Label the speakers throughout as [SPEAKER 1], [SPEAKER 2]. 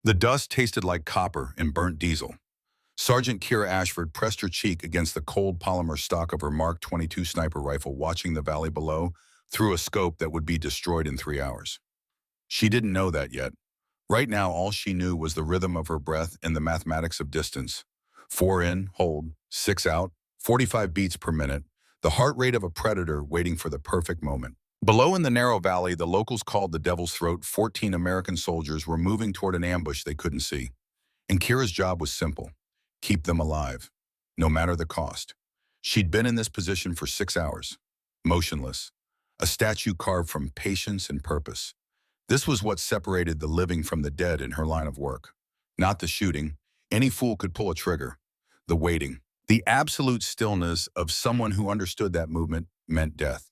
[SPEAKER 1] The dust tasted like copper and burnt diesel. Sergeant Kira Ashford pressed her cheek against the cold polymer stock of her Mark 22 sniper rifle, watching the valley below through a scope that would be destroyed in 3 hours. She didn't know that yet. Right now, all she knew was the rhythm of her breath and the mathematics of distance. 4 in, hold, 6 out, 45 beats per minute, the heart rate of a predator waiting for the perfect moment. Below in the narrow valley, the locals called the Devil's Throat, 14 American soldiers were moving toward an ambush they couldn't see. And Kira's job was simple: keep them alive, no matter the cost. She'd been in this position for 6 hours, motionless, a statue carved from patience and purpose. This was what separated the living from the dead in her line of work. Not the shooting. Any fool could pull a trigger. The waiting. The absolute stillness of someone who understood that movement meant death.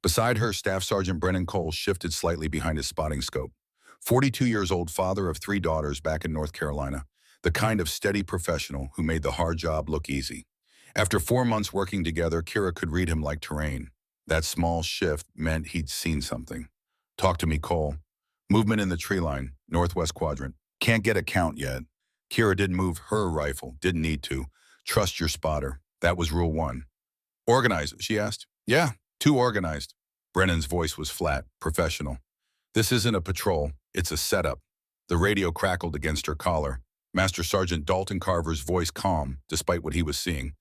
[SPEAKER 1] Beside her, Staff Sergeant Brennan Cole shifted slightly behind his spotting scope. 42 years old, father of 3 daughters back in North Carolina, the kind of steady professional who made the hard job look easy. After 4 months working together, Kira could read him like terrain. That small shift meant he'd seen something. Talk to me, Cole. Movement in the tree line, northwest quadrant. Can't get a count yet. Kira didn't move her rifle, didn't need to. Trust your spotter. That was rule 1. Organize, she asked. Yeah, too organized. Brennan's voice was flat, professional. This isn't a patrol, it's a setup. The radio crackled against her collar. Master Sergeant Dalton Carver's voice calm, despite what he was seeing.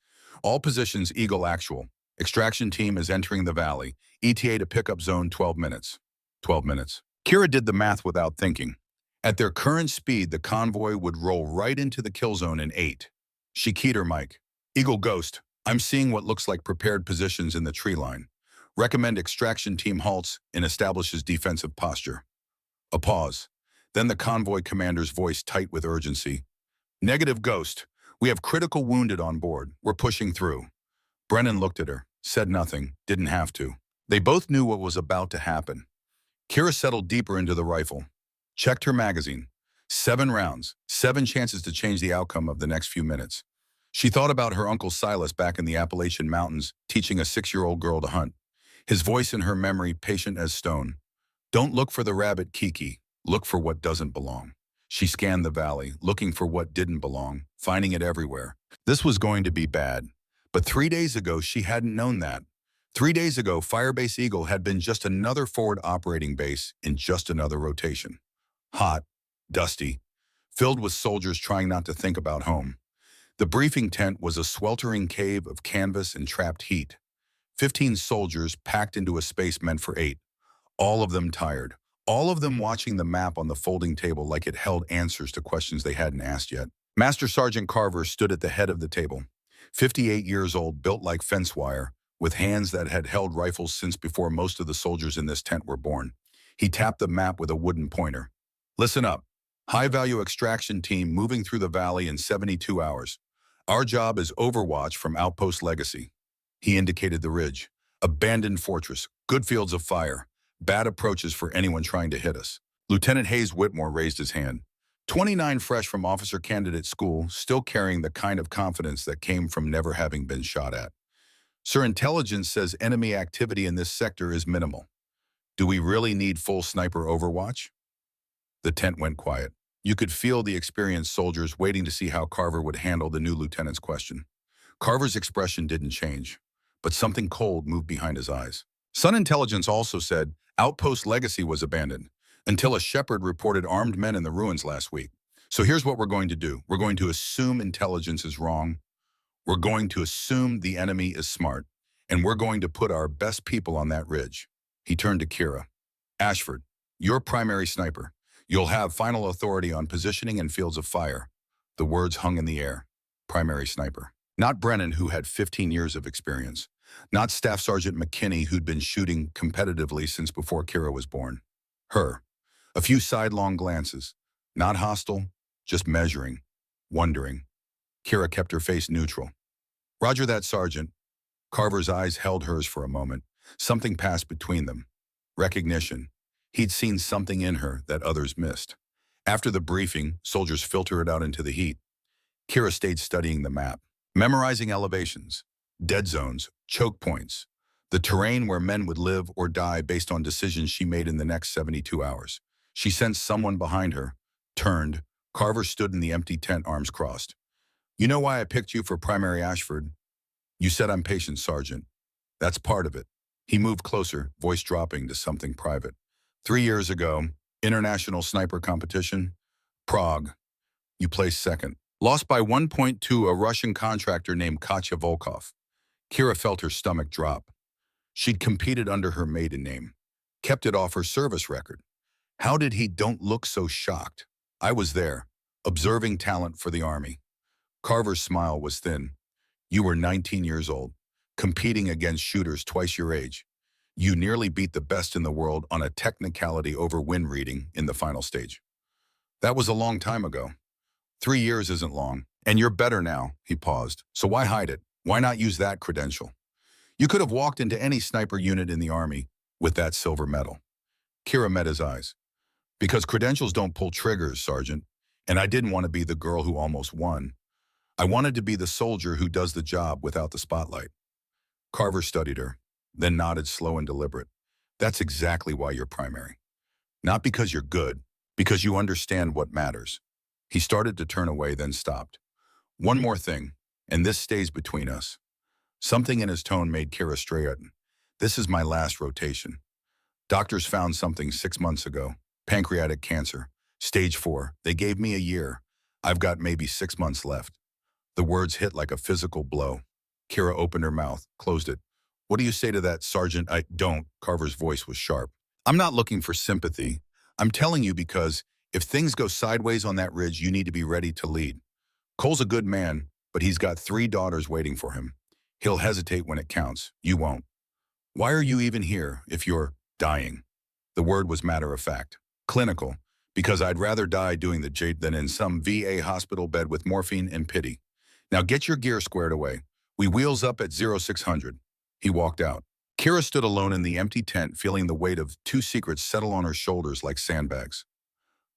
[SPEAKER 1] All positions Eagle actual. Extraction team is entering the valley. ETA to pickup zone 12 minutes. 12 minutes. Kira did the math without thinking. At their current speed, the convoy would roll right into the kill zone in 8. She keyed her mic. Eagle Ghost, I'm seeing what looks like prepared positions in the tree line. Recommend extraction team halts and establishes defensive posture. A pause. Then the convoy commander's voice tight with urgency. Negative, Ghost. We have critical wounded on board. We're pushing through. Brennan looked at her, said nothing, didn't have to. They both knew what was about to happen. Kira settled deeper into the rifle. Checked her magazine. 7 rounds, 7 chances to change the outcome of the next few minutes. She thought about her Uncle Silas back in the Appalachian Mountains, teaching a 6-year-old girl to hunt. His voice in her memory, patient as stone. Don't look for the rabbit, Kiki. Look for what doesn't belong. She scanned the valley, looking for what didn't belong, finding it everywhere. This was going to be bad. But 3 days ago, she hadn't known that. 3 days ago, Firebase Eagle had been just another forward operating base in just another rotation. Hot, dusty, filled with soldiers trying not to think about home. The briefing tent was a sweltering cave of canvas and trapped heat. 15 soldiers packed into a space meant for 8. All of them tired. All of them watching the map on the folding table like it held answers to questions they hadn't asked yet. Master Sergeant Carver stood at the head of the table. 58 years old, built like fence wire, with hands that had held rifles since before most of the soldiers in this tent were born. He tapped the map with a wooden pointer. Listen up. High-value extraction team moving through the valley in 72 hours. Our job is Overwatch from Outpost Legacy. He indicated the ridge. Abandoned fortress, good fields of fire, bad approaches for anyone trying to hit us. Lieutenant Hayes Whitmore raised his hand. 29 fresh from officer candidate school, still carrying the kind of confidence that came from never having been shot at. Sir, intelligence says enemy activity in this sector is minimal. Do we really need full sniper overwatch? The tent went quiet. You could feel the experienced soldiers waiting to see how Carver would handle the new lieutenant's question. Carver's expression didn't change, but something cold moved behind his eyes. Sun Intelligence also said Outpost Legacy was abandoned until a shepherd reported armed men in the ruins last week. So here's what we're going to do. We're going to assume intelligence is wrong. We're going to assume the enemy is smart. And we're going to put our best people on that ridge. He turned to Kira. Ashford, you're primary sniper. You'll have final authority on positioning and fields of fire. The words hung in the air. Primary sniper. Not Brennan, who had 15 years of experience. Not Staff Sergeant McKinney, who'd been shooting competitively since before Kira was born. Her. A few sidelong glances. Not hostile, just measuring, wondering. Kira kept her face neutral. Roger that, Sergeant. Carver's eyes held hers for a moment. Something passed between them. Recognition. He'd seen something in her that others missed. After the briefing, soldiers filtered it out into the heat. Kira stayed studying the map, memorizing elevations, dead zones, choke points, the terrain where men would live or die based on decisions she made in the next 72 hours. She sensed someone behind her, turned, Carver stood in the empty tent, arms crossed. You know why I picked you for primary Ashford? You said I'm patient, Sergeant. That's part of it. He moved closer, voice dropping to something private. 3 years ago, international sniper competition, Prague. You placed second. Lost by 1 point to a Russian contractor named Katya Volkov. Kira felt her stomach drop. She'd competed under her maiden name, kept it off her service record. How did he don't look so shocked? I was there, observing talent for the Army. Carver's smile was thin. You were 19 years old, competing against shooters twice your age. You nearly beat the best in the world on a technicality over win reading in the final stage. That was a long time ago. 3 years isn't long, and you're better now, he paused. So why hide it? Why not use that credential? You could have walked into any sniper unit in the Army with that silver medal. Kira met his eyes. Because credentials don't pull triggers, Sergeant, and I didn't want to be the girl who almost won. I wanted to be the soldier who does the job without the spotlight. Carver studied her, then nodded, slow and deliberate. That's exactly why you're primary. Not because you're good, because you understand what matters. He started to turn away, then stopped. One more thing, and this stays between us. Something in his tone made Kira straighten. This is my last rotation. Doctors found something 6 months ago. Pancreatic cancer. Stage 4. They gave me a year. I've got maybe 6 months left. The words hit like a physical blow. Kira opened her mouth, closed it. What do you say to that, Sergeant? I don't. Carver's voice was sharp. I'm not looking for sympathy. I'm telling you because if things go sideways on that ridge, you need to be ready to lead. Cole's a good man, but he's got 3 daughters waiting for him. He'll hesitate when it counts. You won't. Why are you even here if you're dying? The word was matter of fact. Clinical, because I'd rather die doing the jade than in some VA hospital bed with morphine and pity. Now get your gear squared away. We wheels up at 0600. He walked out. Kira stood alone in the empty tent, feeling the weight of 2 secrets settle on her shoulders like sandbags.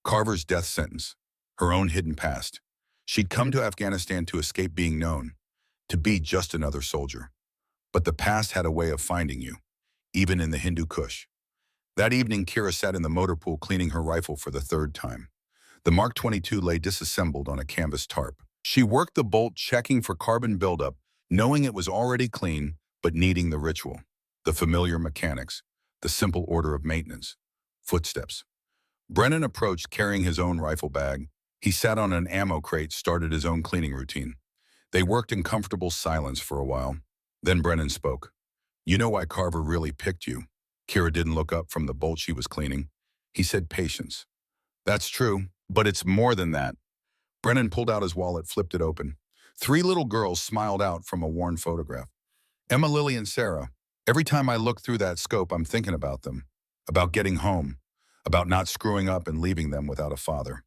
[SPEAKER 1] Carver's death sentence, her own hidden past. She'd come to Afghanistan to escape being known, to be just another soldier. But the past had a way of finding you, even in the Hindu Kush. That evening, Kira sat in the motor pool cleaning her rifle for the 3rd time. The Mark 22 lay disassembled on a canvas tarp. She worked the bolt, checking for carbon buildup, knowing it was already clean, but needing the ritual, the familiar mechanics, the simple order of maintenance. Footsteps. Brennan approached, carrying his own rifle bag. He sat on an ammo crate, started his own cleaning routine. They worked in comfortable silence for a while. Then Brennan spoke. You know why Carver really picked you? Kira didn't look up from the bolt she was cleaning. He said patience. That's true, but it's more than that. Brennan pulled out his wallet, flipped it open. 3 little girls smiled out from a worn photograph. Emma, Lily, and Sarah. Every time I look through that scope, I'm thinking about them, about getting home, about not screwing up and leaving them without a father.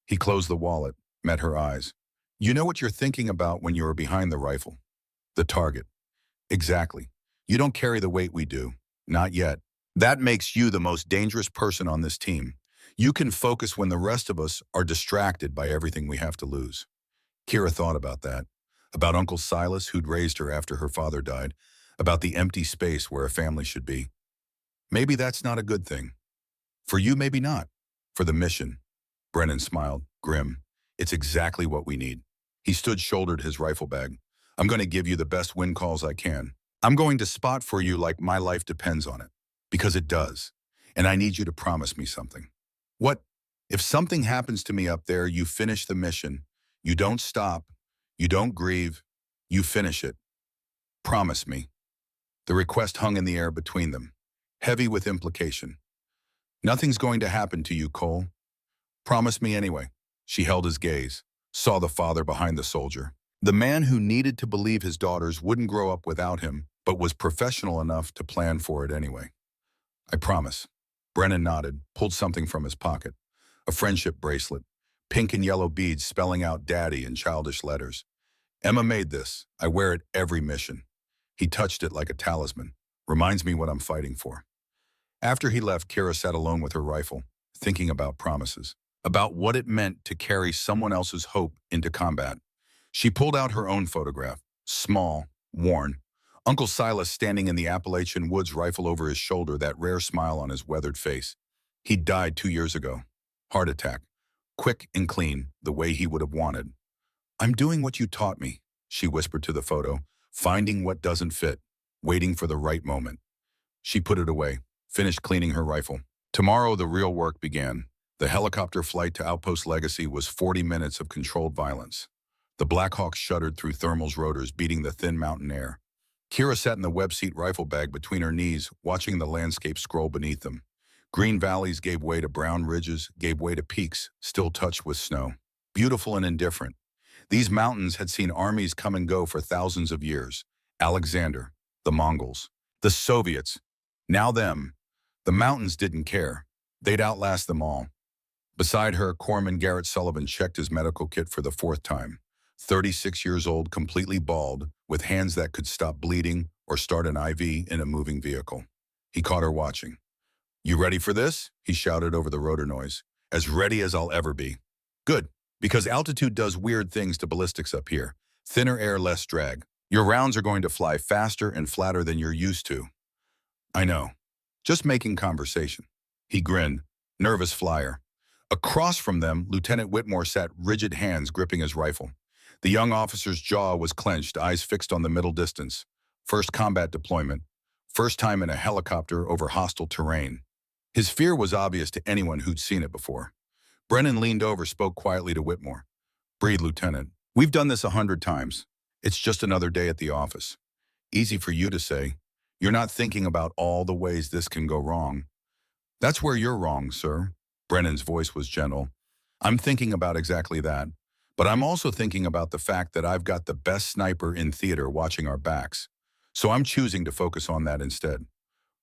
[SPEAKER 1] He closed the wallet, met her eyes. You know what you're thinking about when you are behind the rifle? The target. Exactly. You don't carry the weight we do. Not yet. That makes you the most dangerous person on this team. You can focus when the rest of us are distracted by everything we have to lose. Kira thought about that, about Uncle Silas, who'd raised her after her father died, about the empty space where a family should be. Maybe that's not a good thing. For you, maybe not. For the mission. Brennan smiled, grim. It's exactly what we need. He stood, shouldered his rifle bag. I'm going to give you the best wind calls I can. I'm going to spot for you like my life depends on it. Because it does. And I need you to promise me something. What? If something happens to me up there, you finish the mission. You don't stop. You don't grieve. You finish it. Promise me. The request hung in the air between them, heavy with implication. Nothing's going to happen to you, Cole. Promise me anyway. She held his gaze, saw the father behind the soldier. The man who needed to believe his daughters wouldn't grow up without him, but was professional enough to plan for it anyway. I promise. Brennan nodded, pulled something from his pocket. A friendship bracelet, pink and yellow beads spelling out daddy in childish letters. Emma made this. I wear it every mission. He touched it like a talisman. Reminds me what I'm fighting for. After he left, Kira sat alone with her rifle, thinking about promises, about what it meant to carry someone else's hope into combat. She pulled out her own photograph, small, worn. Uncle Silas standing in the Appalachian woods, rifle over his shoulder, that rare smile on his weathered face. He'd died 2 years ago. Heart attack. quick and clean, the way he would have wanted. I'm doing what you taught me, she whispered to the photo, finding what doesn't fit, waiting for the right moment. She put it away, finished cleaning her rifle. Tomorrow, the real work began. The helicopter flight to Outpost Legacy was 40 minutes of controlled violence. The Black Hawk shuddered through thermal's rotors, beating the thin mountain air. Kira sat in the web seat rifle bag between her knees, watching the landscape scroll beneath them. Green valleys gave way to brown ridges, gave way to peaks, still touched with snow. Beautiful and indifferent. These mountains had seen armies come and go for thousands of years. Alexander, the Mongols, the Soviets. Now them. The mountains didn't care. They'd outlast them all. Beside her, Corpsman Garrett Sullivan checked his medical kit for the fourth time. 36 years old, completely bald, with hands that could stop bleeding or start an IV in a moving vehicle. He caught her watching. You ready for this? He shouted over the rotor noise. As ready as I'll ever be. Good, because altitude does weird things to ballistics up here. Thinner air, less drag. Your rounds are going to fly faster and flatter than you're used to. I know. Just making conversation. He grinned. Nervous flyer. Across from them, Lieutenant Whitmore sat, rigid hands gripping his rifle. The young officer's jaw was clenched, eyes fixed on the middle distance. First combat deployment. First time in a helicopter over hostile terrain. His fear was obvious to anyone who'd seen it before. Brennan leaned over, spoke quietly to Whitmore. Breathe, Lieutenant. We've done this 100 times. It's just another day at the office. Easy for you to say. You're not thinking about all the ways this can go wrong. That's where you're wrong, sir. Brennan's voice was gentle. I'm thinking about exactly that. But I'm also thinking about the fact that I've got the best sniper in theater watching our backs. So I'm choosing to focus on that instead.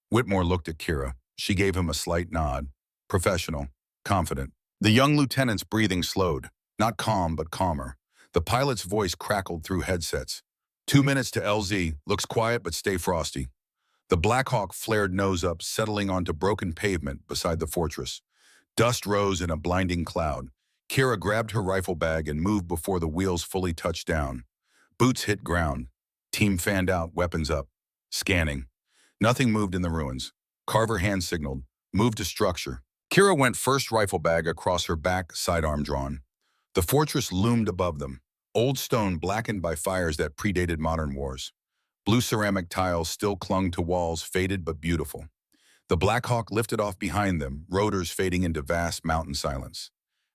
[SPEAKER 1] Whitmore looked at Kira. She gave him a slight nod. Professional, confident. The young lieutenant's breathing slowed. Not calm, but calmer. The pilot's voice crackled through headsets. 2 minutes to LZ. Looks quiet, but stay frosty. The Black Hawk flared nose up, settling onto broken pavement beside the fortress. Dust rose in a blinding cloud. Kira grabbed her rifle bag and moved before the wheels fully touched down. Boots hit ground. Team fanned out, weapons up. Scanning. Nothing moved in the ruins. Carver hand signaled. Move to structure. Kira went first, rifle bag across her back, sidearm drawn. The fortress loomed above them. Old stone blackened by fires that predated modern wars. Blue ceramic tiles still clung to walls, faded but beautiful. The Black Hawk lifted off behind them, rotors fading into vast mountain silence.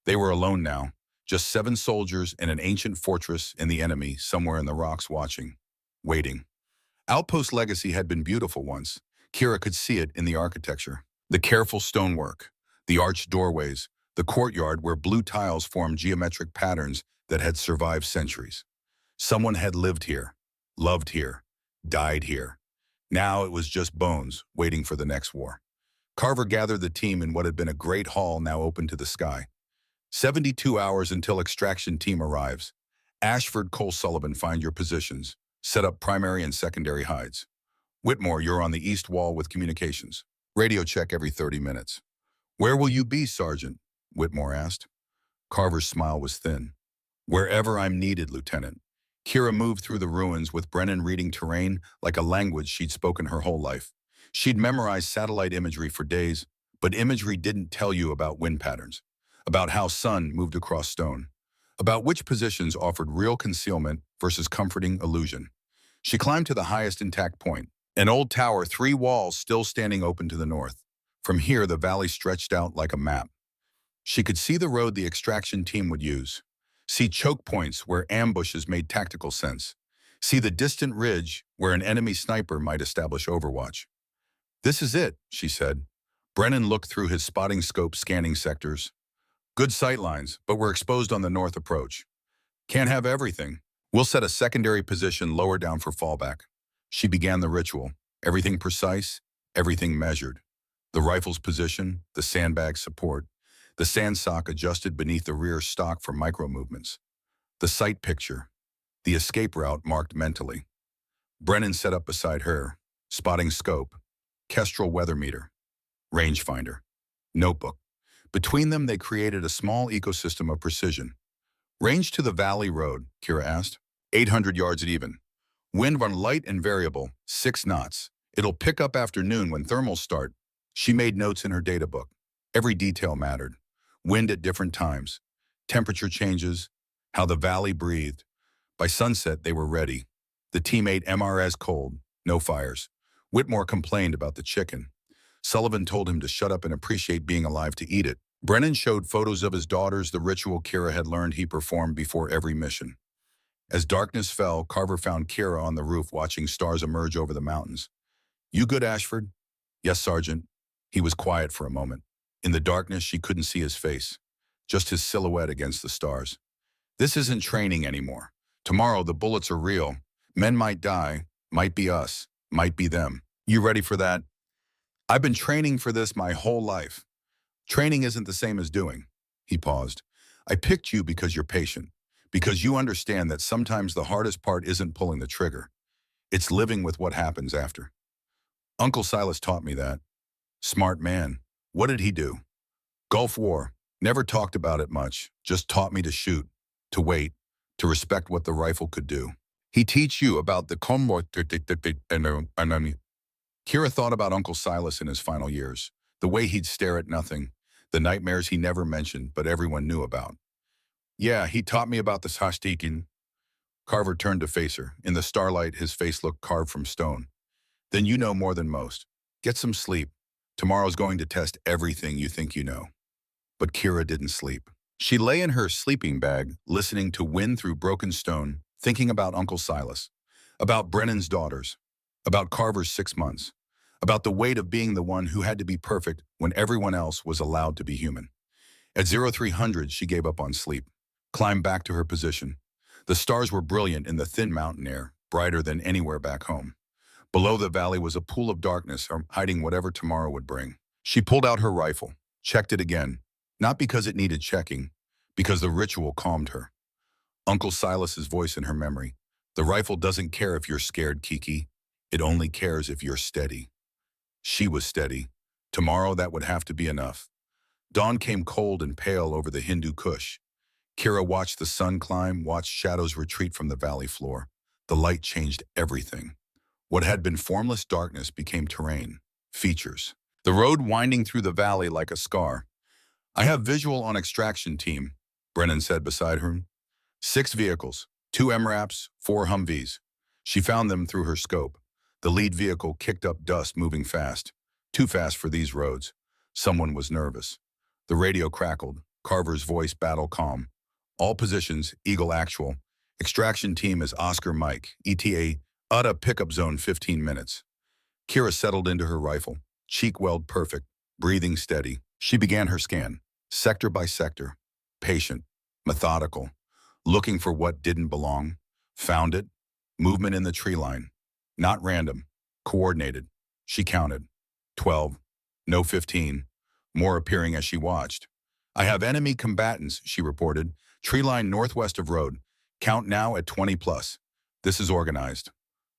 [SPEAKER 1] They were alone now, just 7 soldiers in an ancient fortress and the enemy somewhere in the rocks watching, waiting. Outpost Legacy had been beautiful once. Kira could see it in the architecture. The careful stonework, the arched doorways, the courtyard where blue tiles formed geometric patterns that had survived centuries. Someone had lived here, loved here, died here. Now it was just bones, waiting for the next war. Carver gathered the team in what had been a great hall now open to the sky. 72 hours until extraction team arrives. Ashford, Cole Sullivan, find your positions. Set up primary and secondary hides. Whitmore, you're on the east wall with communications. Radio check every 30 minutes. Where will you be, Sergeant? Whitmore asked. Carver's smile was thin. Wherever I'm needed, Lieutenant. Kira moved through the ruins with Brennan reading terrain like a language she'd spoken her whole life. She'd memorized satellite imagery for days, but imagery didn't tell you about wind patterns, about how sun moved across stone, about which positions offered real concealment versus comforting illusion. She climbed to the highest intact point, an old tower, 3 walls still standing open to the north. From here, the valley stretched out like a map. She could see the road the extraction team would use, see choke points where ambushes made tactical sense, see the distant ridge where an enemy sniper might establish overwatch. This is it, she said. Brennan looked through his spotting scope, scanning sectors. Good sight lines, but we're exposed on the north approach. Can't have everything. We'll set a secondary position lower down for fallback. She began the ritual. Everything precise, everything measured. The rifle's position, the sandbag support, the sandsock adjusted beneath the rear stock for micro-movements. The sight picture, the escape route marked mentally. Brennan set up beside her, spotting scope, Kestrel weather meter, rangefinder, notebook. Between them, they created a small ecosystem of precision. Range to the Valley Road, Kira asked. 800 yards at even. Wind run light and variable, 6 knots. It'll pick up after noon when thermals start. She made notes in her data book. Every detail mattered. Wind at different times. temperature changes, how the valley breathed. By sunset, they were ready. The team ate MRS cold, no fires. Whitmore complained about the chicken. Sullivan told him to shut up and appreciate being alive to eat it. Brennan showed photos of his daughters, the ritual Kira had learned he performed before every mission. As darkness fell, Carver found Kira on the roof watching stars emerge over the mountains. "You good, Ashford?" "Yes, Sergeant." He was quiet for a moment. In the darkness, she couldn't see his face, just his silhouette against the stars. "This isn't training anymore. Tomorrow, the bullets are real. Men might die, might be us, might be them. You ready for that?" "I've been training for this my whole life." "Training isn't the same as doing." He paused. "I picked you because you're patient, because you understand that sometimes the hardest part isn't pulling the trigger. It's living with what happens after. Uncle Silas taught me that. Smart man. What did he do?" "Gulf War. Never talked about it much. Just taught me to shoot, to wait, to respect what the rifle could do." "He teach you about the combat and Kira thought about Uncle Silas in his final years, the way he'd stare at nothing, the nightmares he never mentioned but everyone knew about. "Yeah, he taught me about the Sastikin." Carver turned to face her. In the starlight, his face looked carved from stone. "Then you know more than most. Get some sleep. Tomorrow's going to test everything you think you know." But Kira didn't sleep. She lay in her sleeping bag, listening to wind through broken stone, thinking about Uncle Silas, about Brennan's daughters, about Carver's 6 months, about the weight of being the one who had to be perfect when everyone else was allowed to be human. At 0300, she gave up on sleep, climbed back to her position. The stars were brilliant in the thin mountain air, brighter than anywhere back home. Below the valley was a pool of darkness, hiding whatever tomorrow would bring. She pulled out her rifle, checked it again, not because it needed checking, because the ritual calmed her. Uncle Silas's voice in her memory. "The rifle doesn't care if you're scared, Kiki. It only cares if you're steady." She was steady. Tomorrow that would have to be enough. Dawn came cold and pale over the Hindu Kush. Kira watched the sun climb, watched shadows retreat from the valley floor. The light changed everything. What had been formless darkness became terrain, features. The road winding through the valley like a scar. "I have visual on extraction team," Brennan said beside her. 6 vehicles, 2 MRAPs, 4 Humvees. She found them through her scope. The lead vehicle kicked up dust, moving fast. Too fast for these roads. Someone was nervous. The radio crackled. Carver's voice battle calm. "All positions, Eagle Actual. Extraction team is Oscar Mike, ETA, UTA pickup zone 15 minutes. Kira settled into her rifle, cheek weld perfect, breathing steady. She began her scan, sector by sector, patient, methodical, looking for what didn't belong. Found it. Movement in the tree line. Not random, coordinated. She counted. 12. No 15. More appearing as she watched. "I have enemy combatants," she reported. "Tree line northwest of road. Count now at 20 plus. This is organized."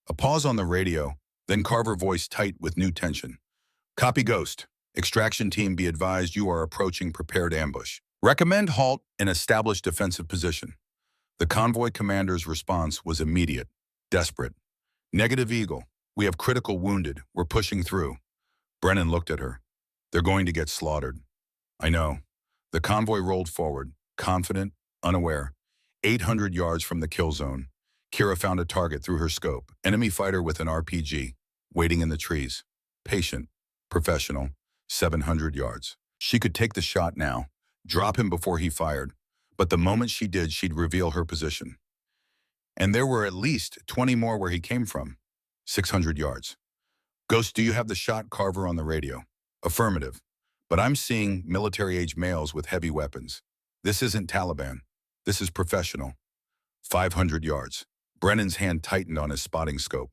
[SPEAKER 1] A pause on the radio, then Carver voice tight with new tension. "Copy Ghost. Extraction team, be advised you are approaching prepared ambush. Recommend halt and establish defensive position." The convoy commander's response was immediate, desperate. "Negative Eagle. We have critical wounded. We're pushing through." Brennan looked at her. "They're going to get slaughtered." "I know." The convoy rolled forward, confident, unaware. 800 yards from the kill zone, Kira found a target through her scope. Enemy fighter with an RPG, waiting in the trees. Patient, professional, 700 yards. She could take the shot now, drop him before he fired. But the moment she did, she'd reveal her position. And there were at least 20 more where he came from. 600 yards. "Ghost, do you have the shot?" Carver on the radio. "Affirmative. But I'm seeing military-age males with heavy weapons. This isn't Taliban. This is professional." 500 yards. Brennan's hand tightened on his spotting scope.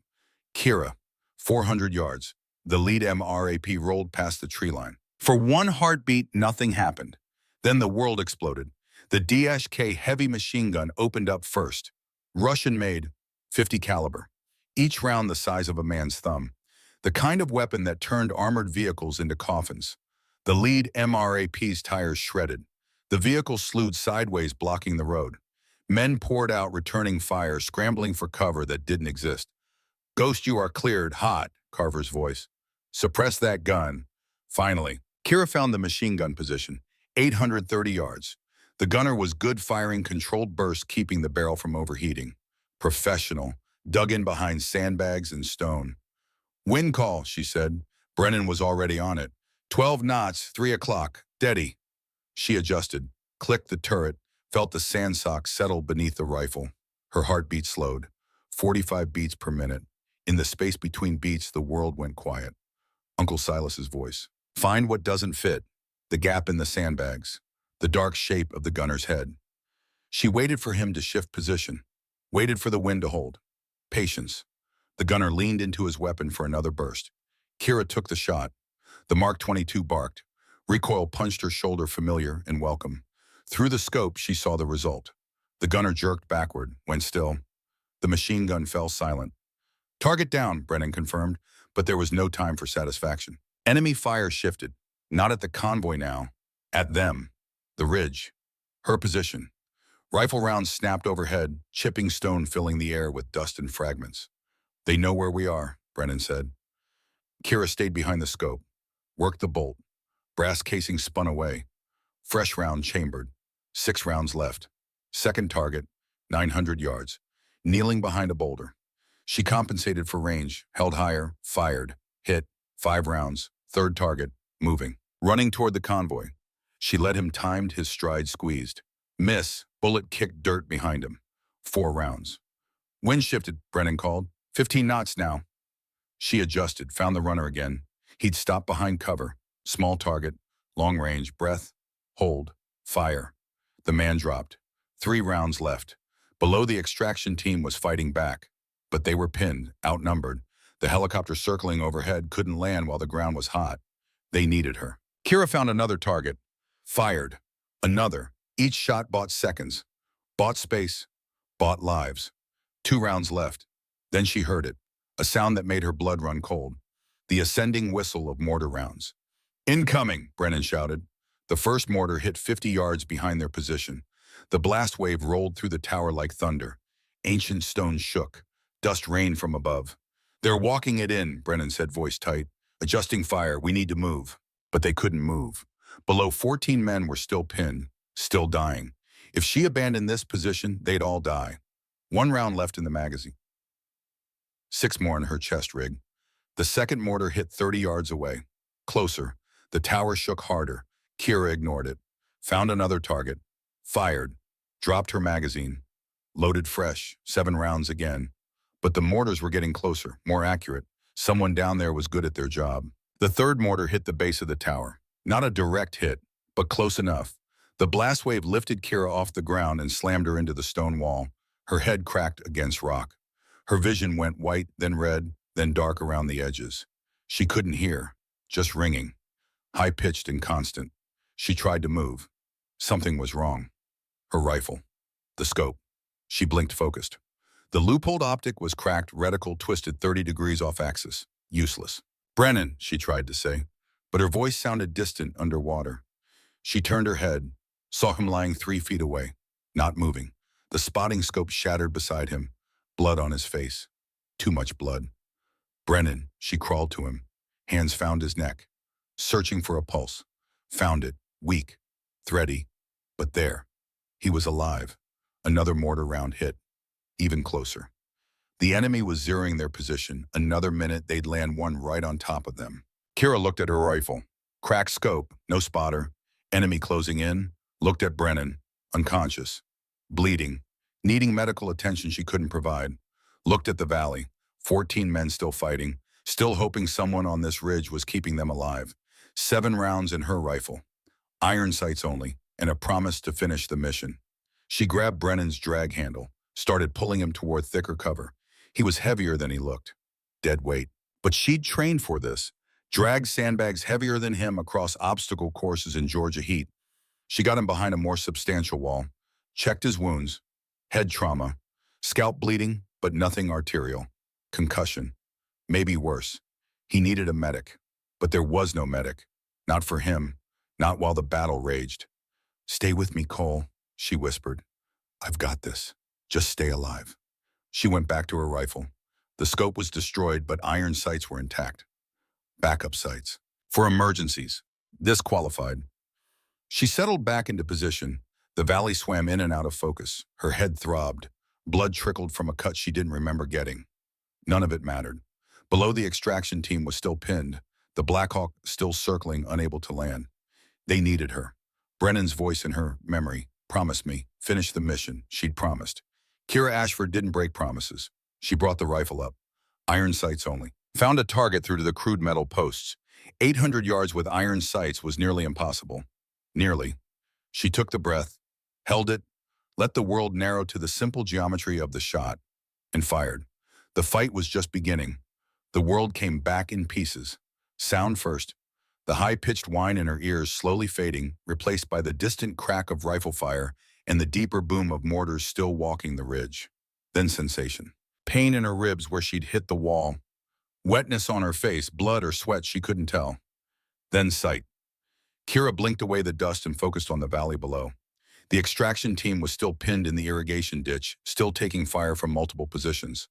[SPEAKER 1] "Kira, 400 yards. The lead MRAP rolled past the tree line. For one heartbeat, nothing happened. Then the world exploded. The DSK heavy machine gun opened up first. Russian-made, 50 caliber. Each round the size of a man's thumb. The kind of weapon that turned armored vehicles into coffins. The lead MRAP's tires shredded. The vehicle slewed sideways, blocking the road. Men poured out, returning fire, scrambling for cover that didn't exist. "Ghost, you are cleared. Hot," Carver's voice. "Suppress that gun." Finally, Kira found the machine gun position, 830 yards. The gunner was good, firing controlled bursts, keeping the barrel from overheating. Professional, dug in behind sandbags and stone. Wind call, she said. Brennan was already on it. 12 knots, 3 o'clock, steady. She adjusted, clicked the turret, felt the sandsock settle beneath the rifle. Her heartbeat slowed, 45 beats per minute. In the space between beats, the world went quiet. Uncle Silas's voice. Find what doesn't fit. The gap in the sandbags. The dark shape of the gunner's head. She waited for him to shift position. Waited for the wind to hold. Patience. The gunner leaned into his weapon for another burst. Kira took the shot. The Mark 22 barked. Recoil punched her shoulder, familiar and welcome. Through the scope, she saw the result. The gunner jerked backward, went still. The machine gun fell silent. Target down, Brennan confirmed, but there was no time for satisfaction. Enemy fire shifted, not at the convoy now, at them. The ridge. Her position. Rifle rounds snapped overhead, chipping stone, filling the air with dust and fragments. They know where we are, Brennan said. Kira stayed behind the scope, worked the bolt. Brass casing spun away. Fresh round chambered. 6 rounds left. Second target, 900 yards. Kneeling behind a boulder. She compensated for range, held higher, fired, hit, 5 rounds. Third target, moving. Running toward the convoy. She let him, timed his stride, squeezed. Miss, bullet kicked dirt behind him. 4 rounds. Wind shifted, Brennan called. 15 knots now. She adjusted, found the runner again. He'd stopped behind cover. Small target, long range, breath, hold, fire. The man dropped. 3 rounds left. Below, the extraction team was fighting back, but they were pinned, outnumbered. The helicopter circling overhead couldn't land while the ground was hot. They needed her. Kira found another target. Fired. Another. Each shot bought seconds. Bought space. Bought lives. 2 rounds left. Then she heard it. A sound that made her blood run cold. The ascending whistle of mortar rounds. Incoming, Brennan shouted. The first mortar hit 50 yards behind their position. The blast wave rolled through the tower like thunder. Ancient stones shook. Dust rained from above. They're walking it in, Brennan said, voice tight. Adjusting fire, we need to move. But they couldn't move. Below, 14 men were still pinned, still dying. If she abandoned this position, they'd all die. 1 round left in the magazine. 6 more in her chest rig. The second mortar hit 30 yards away. Closer. The tower shook harder. Kira ignored it. Found another target. Fired. Dropped her magazine. Loaded fresh. 7 rounds again. But the mortars were getting closer, more accurate. Someone down there was good at their job. The third mortar hit the base of the tower. Not a direct hit, but close enough. The blast wave lifted Kira off the ground and slammed her into the stone wall. Her head cracked against rock. Her vision went white, then red, then dark around the edges. She couldn't hear, just ringing. High-pitched and constant. She tried to move. Something was wrong. Her rifle. The scope. She blinked, focused. The loopholed optic was cracked, reticle twisted 30 degrees off axis. Useless. Brennan, she tried to say, but her voice sounded distant underwater. She turned her head, saw him lying 3 feet away, not moving. The spotting scope shattered beside him, blood on his face. Too much blood. Brennan, she crawled to him. Hands found his neck. Searching for a pulse. Found it, weak, thready, but there. He was alive. Another mortar round hit. Even closer. The enemy was zeroing their position. Another minute, they'd land one right on top of them. Kira looked at her rifle. Cracked scope, no spotter. Enemy closing in. Looked at Brennan, unconscious. Bleeding. Needing medical attention she couldn't provide. Looked at the valley. 14 men still fighting. Still hoping someone on this ridge was keeping them alive. 7 rounds in her rifle. Iron sights only, and a promise to finish the mission. She grabbed Brennan's drag handle. Started pulling him toward thicker cover. He was heavier than he looked. Dead weight. But she'd trained for this. Dragged sandbags heavier than him across obstacle courses in Georgia heat. She got him behind a more substantial wall. Checked his wounds. Head trauma. Scalp bleeding, but nothing arterial. Concussion. Maybe worse. He needed a medic. But there was no medic. Not for him. Not while the battle raged. Stay with me, Cole, she whispered. I've got this. Just stay alive. She went back to her rifle. The scope was destroyed, but iron sights were intact. Backup sights. For emergencies. This qualified. She settled back into position, The valley swam in and out of focus. Her head throbbed. Blood trickled from a cut she didn't remember getting. None of it mattered. Below, the extraction team was still pinned, the Black Hawk still circling, unable to land. They needed her. Brennan's voice in her memory promised me, finish the mission, she'd promised. Kira Ashford didn't break promises. She brought the rifle up. Iron sights only. Found a target through to the crude metal posts. 800 yards with iron sights was nearly impossible. Nearly. She took the breath, held it, let the world narrow to the simple geometry of the shot, and fired. The fight was just beginning. The world came back in pieces. Sound first. The high-pitched whine in her ears slowly fading, replaced by the distant crack of rifle fire and the deeper boom of mortars still walking the ridge. Then sensation. Pain in her ribs where she'd hit the wall. Wetness on her face, blood or sweat she couldn't tell. Then sight. Kira blinked away the dust and focused on the valley below. The extraction team was still pinned in the irrigation ditch, still taking fire from multiple positions.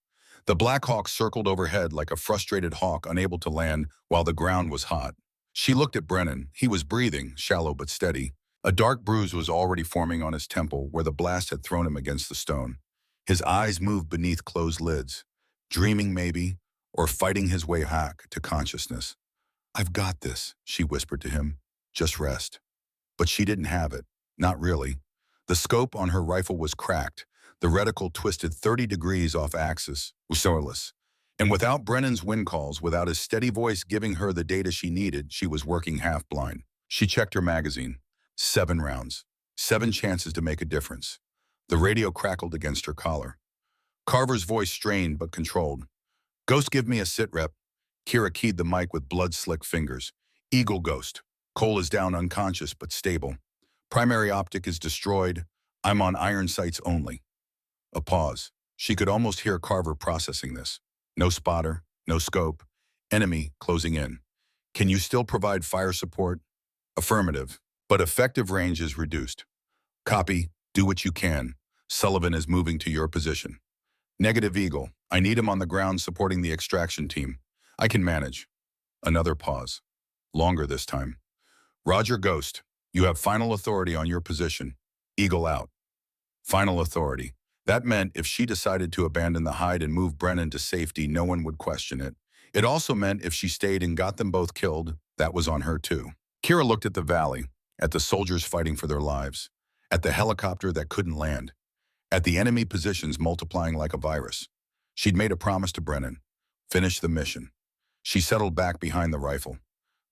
[SPEAKER 1] The Black Hawk circled overhead like a frustrated hawk unable to land while the ground was hot. She looked at Brennan. He was breathing, shallow but steady. A dark bruise was already forming on his temple where the blast had thrown him against the stone. His eyes moved beneath closed lids, dreaming maybe, or fighting his way back to consciousness. "I've got this," she whispered to him. "Just rest." But she didn't have it. Not really. The scope on her rifle was cracked. The reticle twisted 30 degrees off axis, powerless. And without Brennan's wind calls, without his steady voice giving her the data she needed, she was working half-blind. She checked her magazine. 7 rounds. 7 chances to make a difference. The radio crackled against her collar. Carver's voice strained but controlled. "Ghost, give me a sit rep." Kira keyed the mic with blood-slick fingers. "Eagle Ghost. Cole is down unconscious but stable. Primary optic is destroyed. I'm on iron sights only." A pause. She could almost hear Carver processing this. No spotter, no scope. Enemy closing in. "Can you still provide fire support?" "Affirmative, but effective range is reduced." "Copy. Do what you can. Sullivan is moving to your position." "Negative, Eagle. I need him on the ground supporting the extraction team. I can manage." Another pause. Longer this time. "Roger, Ghost. You have final authority on your position. Eagle out." Final authority. That meant if she decided to abandon the hide and move Brennan to safety, no one would question it. It also meant if she stayed and got them both killed, that was on her too. Kira looked at the valley, at the soldiers fighting for their lives, at the helicopter that couldn't land, at the enemy positions multiplying like a virus. She'd made a promise to Brennan. Finish the mission. She settled back behind the rifle.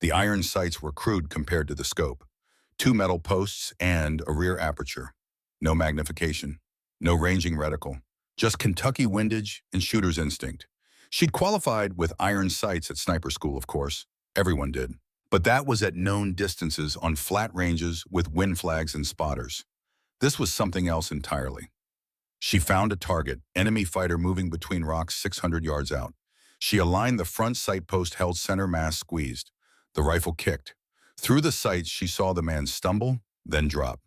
[SPEAKER 1] The iron sights were crude compared to the scope. 2 metal posts and a rear aperture. No magnification. No ranging reticle. Just Kentucky windage and shooter's instinct. She'd qualified with iron sights at sniper school, of course. Everyone did. But that was at known distances on flat ranges with wind flags and spotters. This was something else entirely. She found a target, enemy fighter moving between rocks 600 yards out. She aligned the front sight post, held center mass squeezed. The rifle kicked. Through the sights, she saw the man stumble, then drop.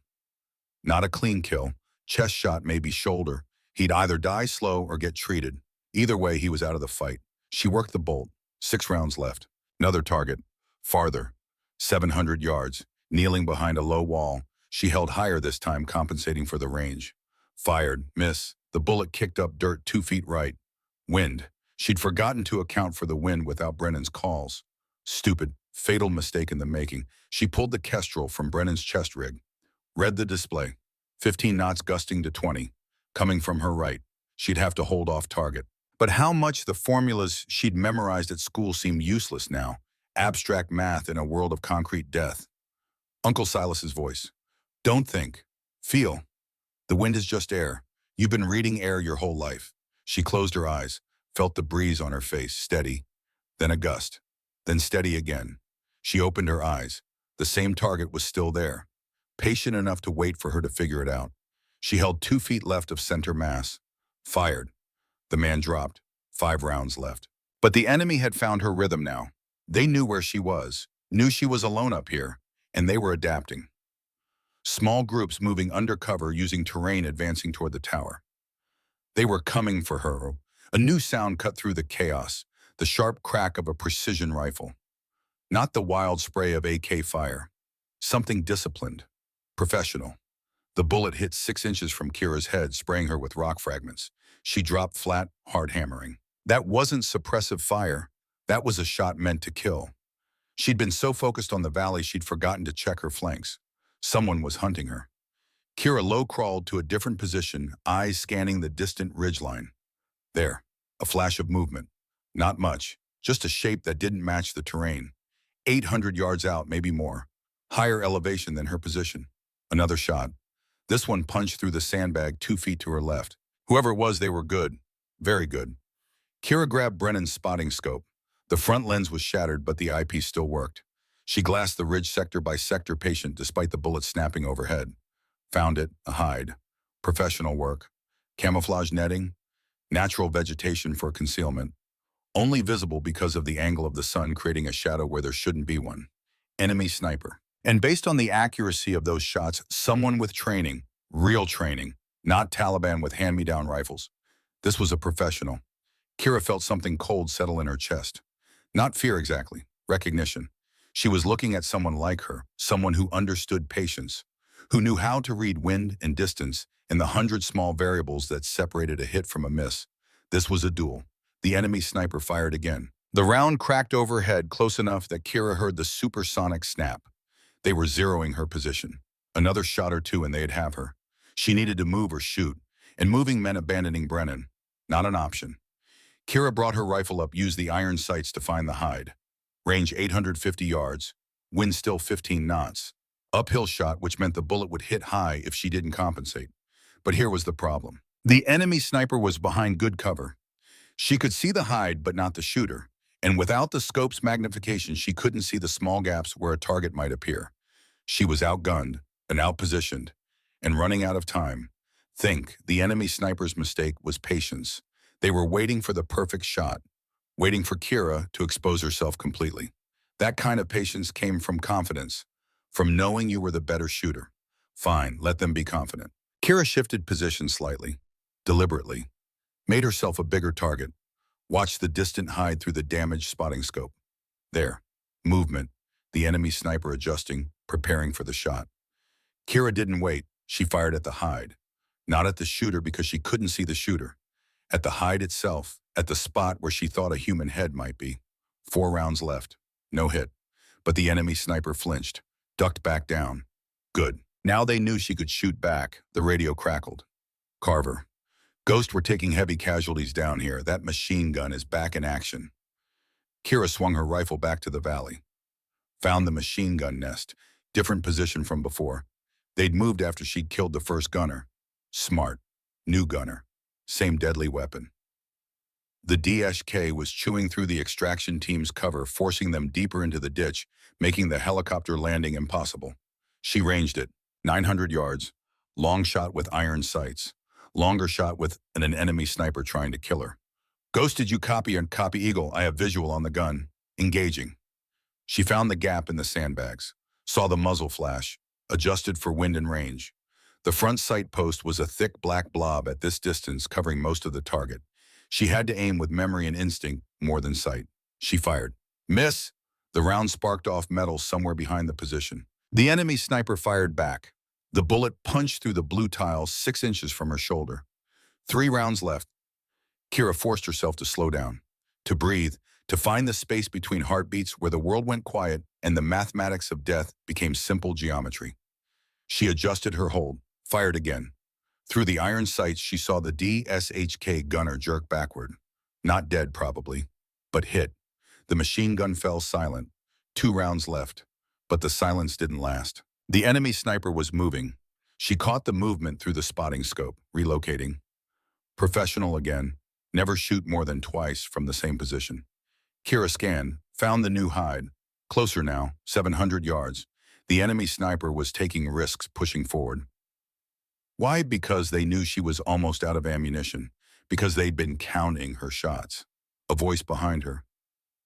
[SPEAKER 1] Not a clean kill. Chest shot, maybe shoulder. He'd either die slow or get treated. Either way, he was out of the fight. She worked the bolt. 6 rounds left. Another target. Farther. 700 yards. Kneeling behind a low wall. She held higher this time, compensating for the range. Fired. Miss. The bullet kicked up dirt 2 feet right. Wind. She'd forgotten to account for the wind without Brennan's calls. Stupid. Fatal mistake in the making. She pulled the Kestrel from Brennan's chest rig. Read the display. 15 knots gusting to 20. Coming from her right. She'd have to hold off target. But how much the formulas she'd memorized at school seemed useless now. Abstract math in a world of concrete death. Uncle Silas's voice. "Don't think. Feel. The wind is just air. You've been reading air your whole life." She closed her eyes, felt the breeze on her face, steady. Then a gust. Then steady again. She opened her eyes. The same target was still there. Patient enough to wait for her to figure it out. She held 2 feet left of center mass. Fired. The man dropped. 5 rounds left. But the enemy had found her rhythm now. They knew where she was, knew she was alone up here, and they were adapting. Small groups moving undercover using terrain advancing toward the tower. They were coming for her. A new sound cut through the chaos, the sharp crack of a precision rifle. Not the wild spray of AK fire. Something disciplined. Professional. The bullet hit 6 inches from Kira's head, spraying her with rock fragments. She dropped flat, hard hammering. That wasn't suppressive fire. That was a shot meant to kill. She'd been so focused on the valley she'd forgotten to check her flanks. Someone was hunting her. Kira low-crawled to a different position, eyes scanning the distant ridgeline. There, a flash of movement. Not much, just a shape that didn't match the terrain. 800 yards out, maybe more. Higher elevation than her position. Another shot. This one punched through the sandbag 2 feet to her left. Whoever it was, they were good. Very good. Kira grabbed Brennan's spotting scope. The front lens was shattered, but the eyepiece still worked. She glassed the ridge sector by sector patient despite the bullet snapping overhead. Found it, a hide. Professional work. Camouflage netting. Natural vegetation for concealment. Only visible because of the angle of the sun creating a shadow where there shouldn't be one. Enemy sniper. And based on the accuracy of those shots, someone with training, real training, not Taliban with hand-me-down rifles. This was a professional. Kira felt something cold settle in her chest. Not fear exactly, recognition. She was looking at someone like her, someone who understood patience, who knew how to read wind and distance and the 100 small variables that separated a hit from a miss. This was a duel. The enemy sniper fired again. The round cracked overhead close enough that Kira heard the supersonic snap. They were zeroing her position. Another shot or two and they'd have her. She needed to move or shoot, and moving meant abandoning Brennan. Not an option. Kira brought her rifle up, used the iron sights to find the hide. Range 850 yards, wind still 15 knots. Uphill shot, which meant the bullet would hit high if she didn't compensate. But here was the problem. The enemy sniper was behind good cover. She could see the hide, but not the shooter. And without the scope's magnification, she couldn't see the small gaps where a target might appear. She was outgunned and outpositioned and running out of time. Think, the enemy sniper's mistake was patience. They were waiting for the perfect shot, waiting for Kira to expose herself completely. That kind of patience came from confidence, from knowing you were the better shooter. Fine, let them be confident. Kira shifted position slightly, deliberately, made herself a bigger target, watched the distant hide through the damaged spotting scope. There, movement, the enemy sniper adjusting, preparing for the shot. Kira didn't wait. She fired at the hide. Not at the shooter because she couldn't see the shooter. At the hide itself, at the spot where she thought a human head might be. 4 rounds left. No hit. But the enemy sniper flinched, ducked back down. Good. Now they knew she could shoot back. The radio crackled. Carver. Ghost, we're taking heavy casualties down here. That machine gun is back in action. Kira swung her rifle back to the valley. Found the machine gun nest. Different position from before. They'd moved after she'd killed the first gunner. Smart. New gunner. Same deadly weapon. The DSK was chewing through the extraction team's cover, forcing them deeper into the ditch, making the helicopter landing impossible. She ranged it. 900 yards. Long shot with iron sights. Longer shot with an enemy sniper trying to kill her. Ghost, did you copy and copy Eagle? I have visual on the gun. Engaging. She found the gap in the sandbags. Saw the muzzle flash. Adjusted for wind and range. The front sight post was a thick black blob at this distance covering most of the target. She had to aim with memory and instinct more than sight. She fired. Miss! The round sparked off metal somewhere behind the position. The enemy sniper fired back. The bullet punched through the blue tile 6 inches from her shoulder. 3 rounds left. Kira forced herself to slow down, to breathe, to find the space between heartbeats where the world went quiet and the mathematics of death became simple geometry. She adjusted her hold, fired again. Through the iron sights, she saw the DSHK gunner jerk backward. Not dead, probably, but hit. The machine gun fell silent. 2 rounds left, but the silence didn't last. The enemy sniper was moving. She caught the movement through the spotting scope, relocating. Professional again. Never shoot more than twice from the same position. Kira scanned, found the new hide. Closer now, 700 yards. The enemy sniper was taking risks, pushing forward. Why? Because they knew she was almost out of ammunition. Because they'd been counting her shots. A voice behind her.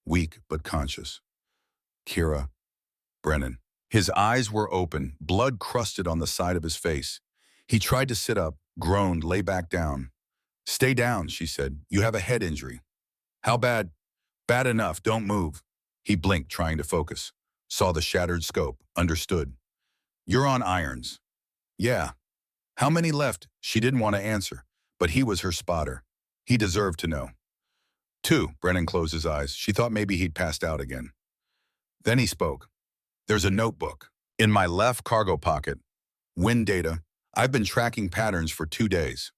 [SPEAKER 1] Weak but conscious. Kira. Brennan. His eyes were open, blood crusted on the side of his face. He tried to sit up, groaned, lay back down. Stay down, she said. You have a head injury. How bad? Bad enough, don't move. He blinked, trying to focus. Saw the shattered scope, understood. You're on irons. Yeah. How many left? She didn't want to answer, but he was her spotter. He deserved to know. Two, Brennan closed his eyes. She thought maybe he'd passed out again. Then he spoke. There's a notebook. In my left cargo pocket. Wind data. I've been tracking patterns for 2 days.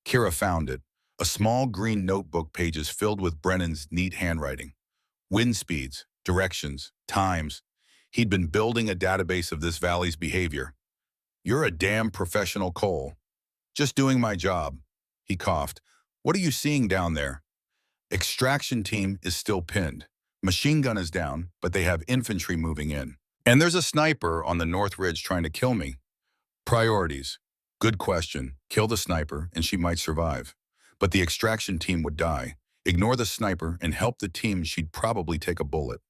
[SPEAKER 1] Kira found it. A small green notebook, pages filled with Brennan's neat handwriting. Wind speeds, directions, times. He'd been building a database of this valley's behavior. You're a damn professional, Cole. Just doing my job. He coughed. What are you seeing down there? Extraction team is still pinned. Machine gun is down, but they have infantry moving in. And there's a sniper on the North Ridge trying to kill me. Priorities. Good question. Kill the sniper and she might survive. But the extraction team would die. Ignore the sniper and help the team, she'd probably take a bullet.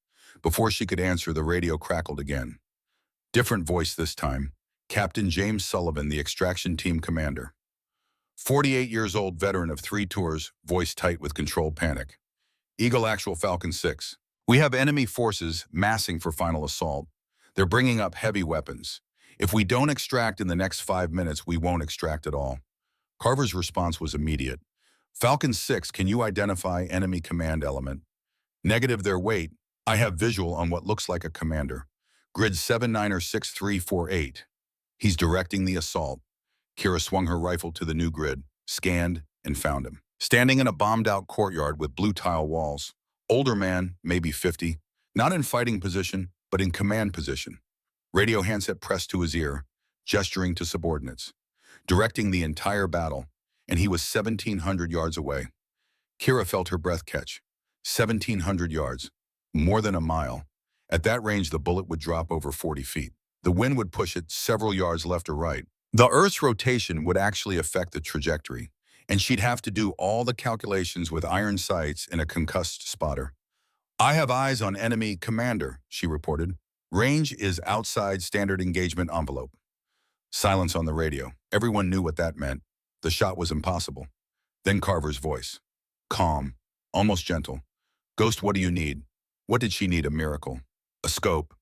[SPEAKER 1] Before she could answer, the radio crackled again. Different voice this time. Captain James Sullivan, the extraction team commander. 48 years old veteran of 3 tours, voice tight with controlled panic. Eagle Actual Falcon 6. We have enemy forces massing for final assault. They're bringing up heavy weapons. If we don't extract in the next 5 minutes, we won't extract at all. Carver's response was immediate. Falcon 6, can you identify enemy command element? Negative their weight. I have visual on what looks like a commander. Grid 796348. He's directing the assault. Kira swung her rifle to the new grid, scanned, and found him. Standing in a bombed-out courtyard with blue tile walls. Older man, maybe 50. Not in fighting position, but in command position. Radio handset pressed to his ear, gesturing to subordinates. Directing the entire battle, and he was 1,700 yards away. Kira felt her breath catch. 1,700 yards. More than a mile. At that range, the bullet would drop over 40 feet. The wind would push it several yards left or right. The Earth's rotation would actually affect the trajectory, and she'd have to do all the calculations with iron sights and a concussed spotter. I have eyes on enemy commander, she reported. Range is outside standard engagement envelope. Silence on the radio. Everyone knew what that meant. The shot was impossible. Then Carver's voice. Calm, almost gentle. Ghost, what do you need? What did she need? A miracle. A scope.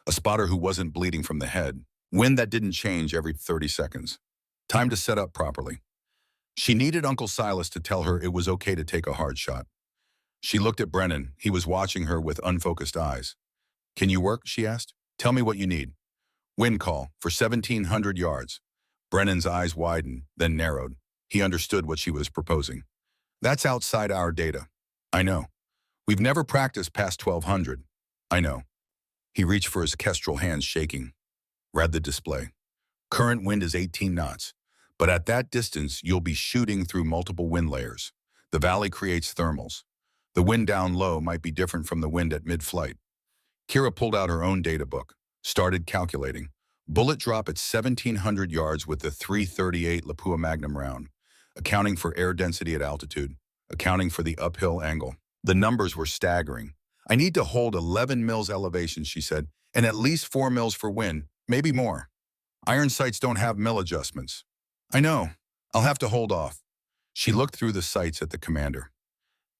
[SPEAKER 1] A spotter who wasn't bleeding from the head. Wind that didn't change every 30 seconds. Time to set up properly. She needed Uncle Silas to tell her it was okay to take a hard shot. She looked at Brennan. He was watching her with unfocused eyes. Can you work? She asked. Tell me what you need. Wind call for 1,700 yards. Brennan's eyes widened, then narrowed. He understood what she was proposing. That's outside our data. I know. We've never practiced past 1,200. I know. He reached for his kestrel, hands shaking. Read the display. Current wind is 18 knots, but at that distance, you'll be shooting through multiple wind layers. The valley creates thermals. The wind down low might be different from the wind at mid-flight. Kira pulled out her own data book, started calculating. Bullet drop at 1,700 yards with the .338 Lapua Magnum round, accounting for air density at altitude, accounting for the uphill angle. The numbers were staggering. I need to hold 11 mils elevation, she said, and at least 4 mils for wind, maybe more. Iron sights don't have mil adjustments. I know. I'll have to hold off. She looked through the sights at the commander.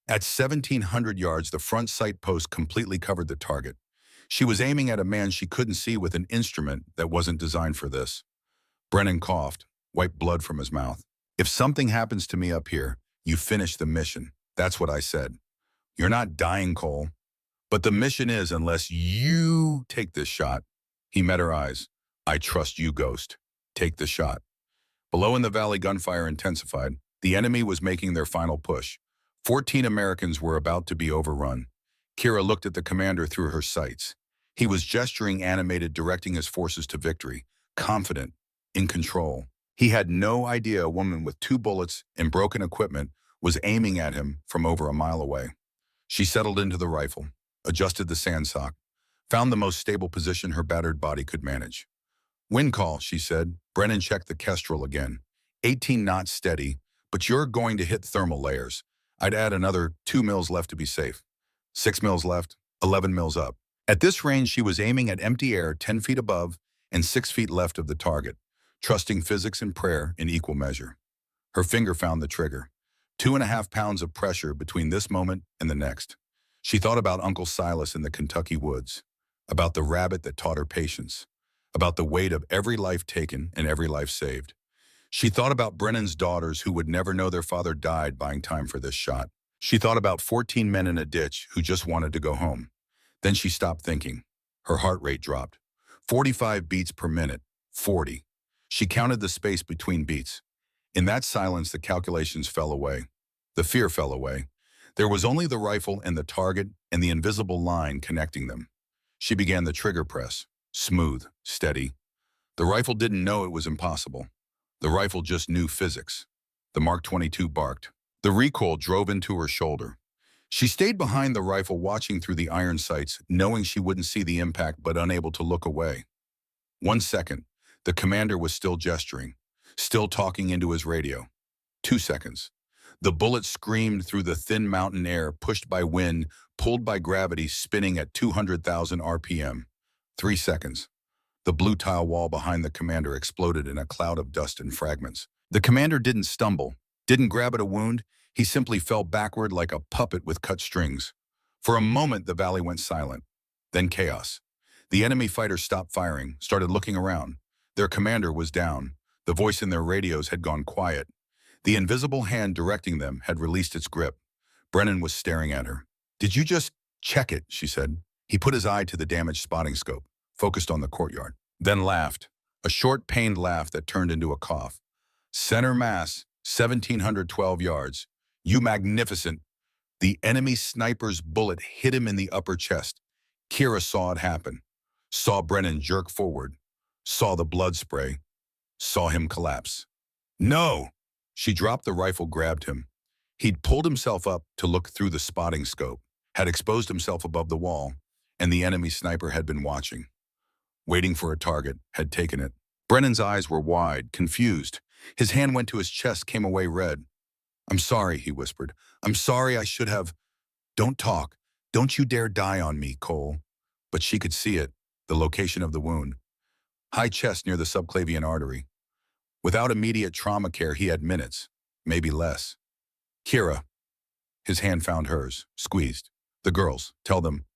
[SPEAKER 1] At 1,700 yards, the front sight post completely covered the target. She was aiming at a man she couldn't see with an instrument that wasn't designed for this. Brennan coughed, wiped blood from his mouth. If something happens to me up here, you finish the mission. That's what I said. You're not dying, Cole. But the mission is unless you take this shot. He met her eyes. I trust you, Ghost. Take the shot. Below in the valley, gunfire intensified. The enemy was making their final push. 14 Americans were about to be overrun. Kira looked at the commander through her sights. He was gesturing, animated, directing his forces to victory, confident, in control. He had no idea a woman with 2 bullets and broken equipment was aiming at him from over a mile away. She settled into the rifle, adjusted the sandsock, found the most stable position her battered body could manage. Wind call, she said. Brennan checked the kestrel again. 18 knots steady, but you're going to hit thermal layers. I'd add another 2 mils left to be safe. 6 mils left, 11 mils up. At this range, she was aiming at empty air 10 feet above and 6 feet left of the target, trusting physics and prayer in equal measure. Her finger found the trigger. 2.5 pounds of pressure between this moment and the next. She thought about Uncle Silas in the Kentucky woods, about the rabbit that taught her patience, about the weight of every life taken and every life saved. She thought about Brennan's daughters who would never know their father died buying time for this shot. She thought about 14 men in a ditch who just wanted to go home. Then she stopped thinking. Her heart rate dropped. 45 beats per minute. 40. She counted the space between beats. In that silence, the calculations fell away. The fear fell away. There was only the rifle and the target and the invisible line connecting them. She began the trigger press. Smooth, steady. The rifle didn't know it was impossible. The rifle just knew physics. The Mark 22 barked. The recoil drove into her shoulder. She stayed behind the rifle, watching through the iron sights, knowing she wouldn't see the impact but unable to look away. 1 second. The commander was still gesturing, still talking into his radio. 2 seconds. The bullet screamed through the thin mountain air, pushed by wind, pulled by gravity, spinning at 200,000 RPM. 3 seconds. The blue tile wall behind the commander exploded in a cloud of dust and fragments. The commander didn't stumble, didn't grab at a wound. He simply fell backward like a puppet with cut strings. For a moment, the valley went silent. Then chaos. The enemy fighters stopped firing, started looking around. Their commander was down. The voice in their radios had gone quiet. The invisible hand directing them had released its grip. Brennan was staring at her. "Did you just check it?" she said. He put his eye to the damaged spotting scope, focused on the courtyard, then laughed, a short, pained laugh that turned into a cough. "Center mass, 1,712 yards. You magnificent." The enemy sniper's bullet hit him in the upper chest. Kira saw it happen, saw Brennan jerk forward, saw the blood spray, saw him collapse. "No!" She dropped the rifle, grabbed him. He'd pulled himself up to look through the spotting scope, had exposed himself above the wall, and the enemy sniper had been watching. Waiting for a target, had taken it. Brennan's eyes were wide, confused. His hand went to his chest, came away red. "I'm sorry," he whispered. "I'm sorry, I should have—" "Don't talk. Don't you dare die on me, Cole." But she could see it, the location of the wound. High chest near the subclavian artery. Without immediate trauma care, he had minutes, maybe less. "Kira." His hand found hers, squeezed. "The girls, tell them."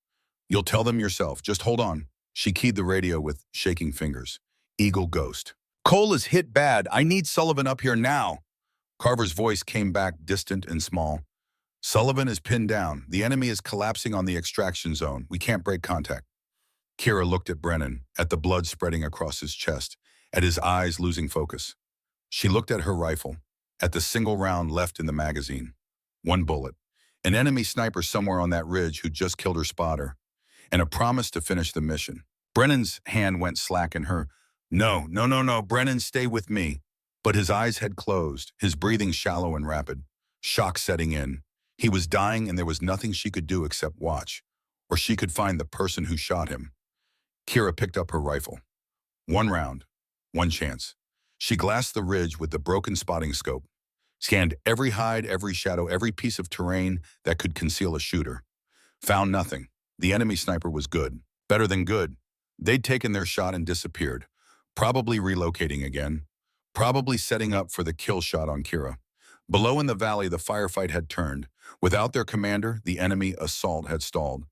[SPEAKER 1] "You'll tell them yourself. Just hold on." She keyed the radio with shaking fingers. Eagle Ghost. "Cole is hit bad. I need Sullivan up here now." Carver's voice came back, distant and small. "Sullivan is pinned down. The enemy is collapsing on the extraction zone. We can't break contact." Kira looked at Brennan, at the blood spreading across his chest, at his eyes losing focus. She looked at her rifle, at the single round left in the magazine. One bullet. An enemy sniper somewhere on that ridge who just killed her spotter. And a promise to finish the mission. Brennan's hand went slack in her. "No, no, no, no, Brennan, stay with me." But his eyes had closed, his breathing shallow and rapid. Shock setting in. He was dying and there was nothing she could do except watch. Or she could find the person who shot him. Kira picked up her rifle. One round. One chance. She glassed the ridge with the broken spotting scope. Scanned every hide, every shadow, every piece of terrain that could conceal a shooter. Found nothing. The enemy sniper was good. Better than good. They'd taken their shot and disappeared. Probably relocating again. Probably setting up for the kill shot on Kira. Below in the valley, the firefight had turned. Without their commander, the enemy assault had stalled.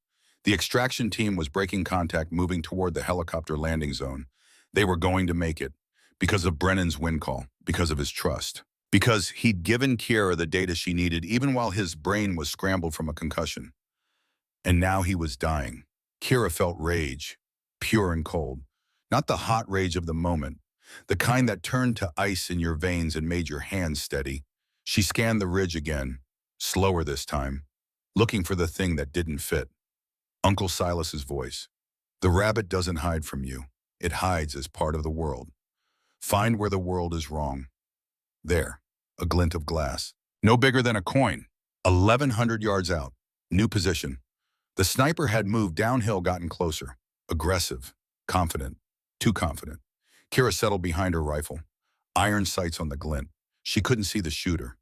[SPEAKER 1] The extraction team was breaking contact, moving toward the helicopter landing zone. They were going to make it. Because of Brennan's wind call. Because of his trust. Because he'd given Kira the data she needed, even while his brain was scrambled from a concussion. And now he was dying. Kira felt rage. Pure and cold. Not the hot rage of the moment. The kind that turned to ice in your veins and made your hands steady. She scanned the ridge again, slower this time, looking for the thing that didn't fit. Uncle Silas's voice. "The rabbit doesn't hide from you. It hides as part of the world. Find where the world is wrong." There, a glint of glass. No bigger than a coin. 1,100 yards out. New position. The sniper had moved downhill, gotten closer. Aggressive. Confident. Too confident. Kira settled behind her rifle. Iron sights on the glint. She couldn't see the shooter.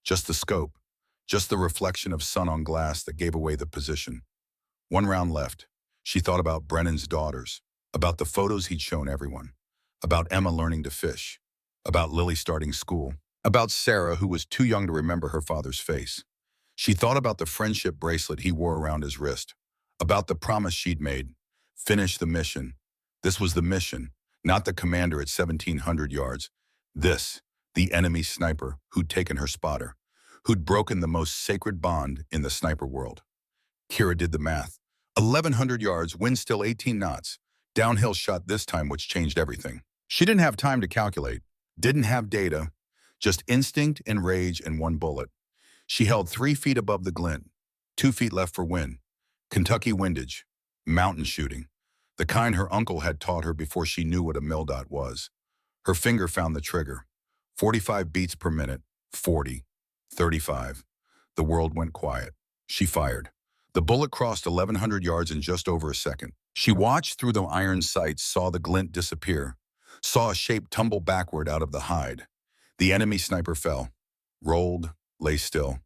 [SPEAKER 1] Just the scope. Just the reflection of sun on glass that gave away the position. One round left. She thought about Brennan's daughters. About the photos he'd shown everyone. About Emma learning to fish. About Lily starting school. About Sarah, who was too young to remember her father's face. She thought about the friendship bracelet he wore around his wrist. About the promise she'd made. Finish the mission. This was the mission, not the commander at 1,700 yards. This The enemy sniper who'd taken her spotter, who'd broken the most sacred bond in the sniper world. Kira did the math. 1,100 yards, wind still 18 knots. Downhill shot this time, which changed everything. She didn't have time to calculate, didn't have data, just instinct and rage and one bullet. She held 3 feet above the glint, 2 feet left for wind. Kentucky windage, mountain shooting, the kind her uncle had taught her before she knew what a mildot was. Her finger found the trigger. 45 beats per minute, 40, 35. The world went quiet. She fired. The bullet crossed 1,100 yards in just over a second. She watched through the iron sights, saw the glint disappear, saw a shape tumble backward out of the hide. The enemy sniper fell, rolled, lay still.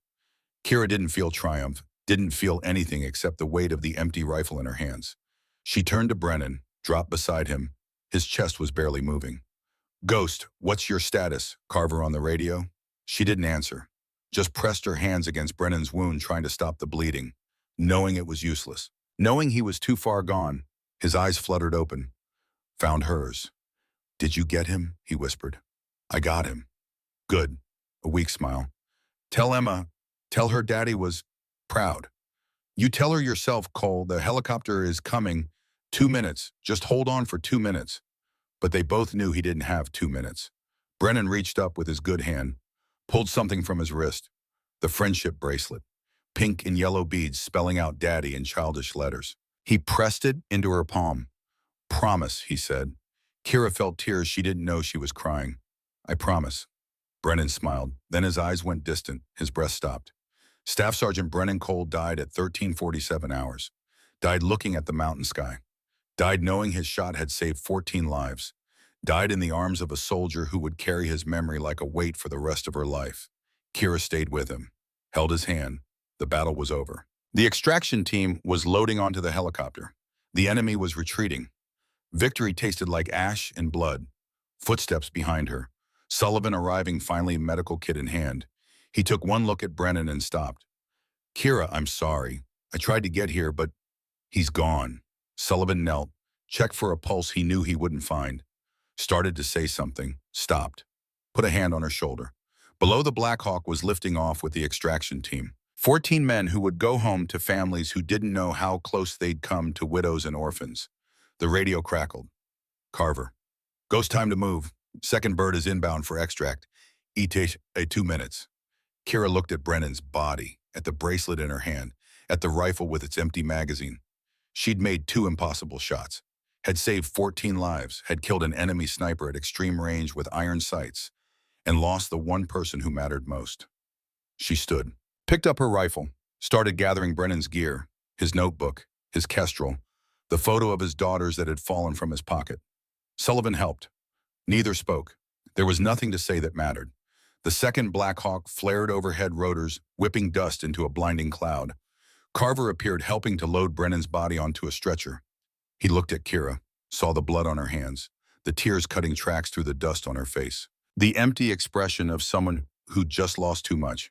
[SPEAKER 1] Kira didn't feel triumph, didn't feel anything except the weight of the empty rifle in her hands. She turned to Brennan, dropped beside him. His chest was barely moving. "Ghost, what's your status?" Carver on the radio. She didn't answer, just pressed her hands against Brennan's wound, trying to stop the bleeding, knowing it was useless, knowing he was too far gone. His eyes fluttered open, found hers. "Did you get him?" he whispered. "I got him." "Good." A weak smile. "Tell Emma, tell her daddy was proud." "You tell her yourself, Cole. The helicopter is coming. 2 minutes. Just hold on for 2 minutes." But they both knew he didn't have 2 minutes. Brennan reached up with his good hand, pulled something from his wrist. The friendship bracelet, pink and yellow beads spelling out daddy in childish letters. He pressed it into her palm. "Promise," he said. Kira felt tears she didn't know she was crying. "I promise." Brennan smiled. Then his eyes went distant. His breath stopped. Staff Sergeant Brennan Cole died at 13:47 hours. Died looking at the mountain sky. Died knowing his shot had saved 14 lives. Died in the arms of a soldier who would carry his memory like a weight for the rest of her life. Kira stayed with him, held his hand. The battle was over. The extraction team was loading onto the helicopter. The enemy was retreating. Victory tasted like ash and blood. Footsteps behind her. Sullivan arriving, finally, medical kit in hand. He took one look at Brennan and stopped. "Kira, I'm sorry. I tried to get here, but he's gone." Sullivan knelt, checked for a pulse he knew he wouldn't find. Started to say something, stopped, put a hand on her shoulder. Below, the Black Hawk was lifting off with the extraction team. 14 men who would go home to families who didn't know how close they'd come to widows and orphans. The radio crackled. "Carver. Ghost, time to move. Second bird is inbound for extract. ETA 2 minutes. Kira looked at Brennan's body, at the bracelet in her hand, at the rifle with its empty magazine. She'd made 2 impossible shots, had saved 14 lives, had killed an enemy sniper at extreme range with iron sights, and lost the one person who mattered most. She stood, picked up her rifle, started gathering Brennan's gear, his notebook, his kestrel, the photo of his daughters that had fallen from his pocket. Sullivan helped. Neither spoke. There was nothing to say that mattered. The second Black Hawk flared overhead rotors, whipping dust into a blinding cloud. Carver appeared, helping to load Brennan's body onto a stretcher. He looked at Kira, saw the blood on her hands, the tears cutting tracks through the dust on her face. The empty expression of someone who'd just lost too much.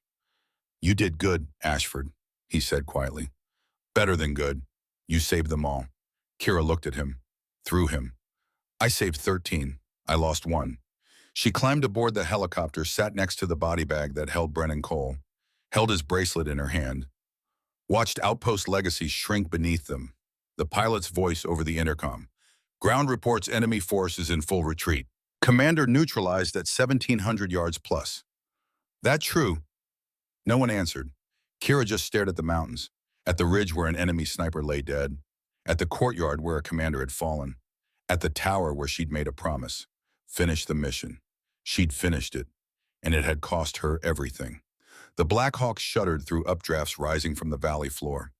[SPEAKER 1] "You did good, Ashford," he said quietly. "Better than good. You saved them all." Kira looked at him, through him. "I saved 13. I lost 1. She climbed aboard the helicopter, sat next to the body bag that held Brennan Cole, held his bracelet in her hand, watched Outpost Legacy shrink beneath them. The pilot's voice over the intercom. "Ground reports enemy force is in full retreat. Commander neutralized at 1,700 yards plus." "That true?" No one answered. Kira just stared at the mountains, at the ridge where an enemy sniper lay dead, at the courtyard where a commander had fallen, at the tower where she'd made a promise. Finish the mission. She'd finished it, and it had cost her everything. The Black Hawk shuddered through updrafts rising from the valley floor.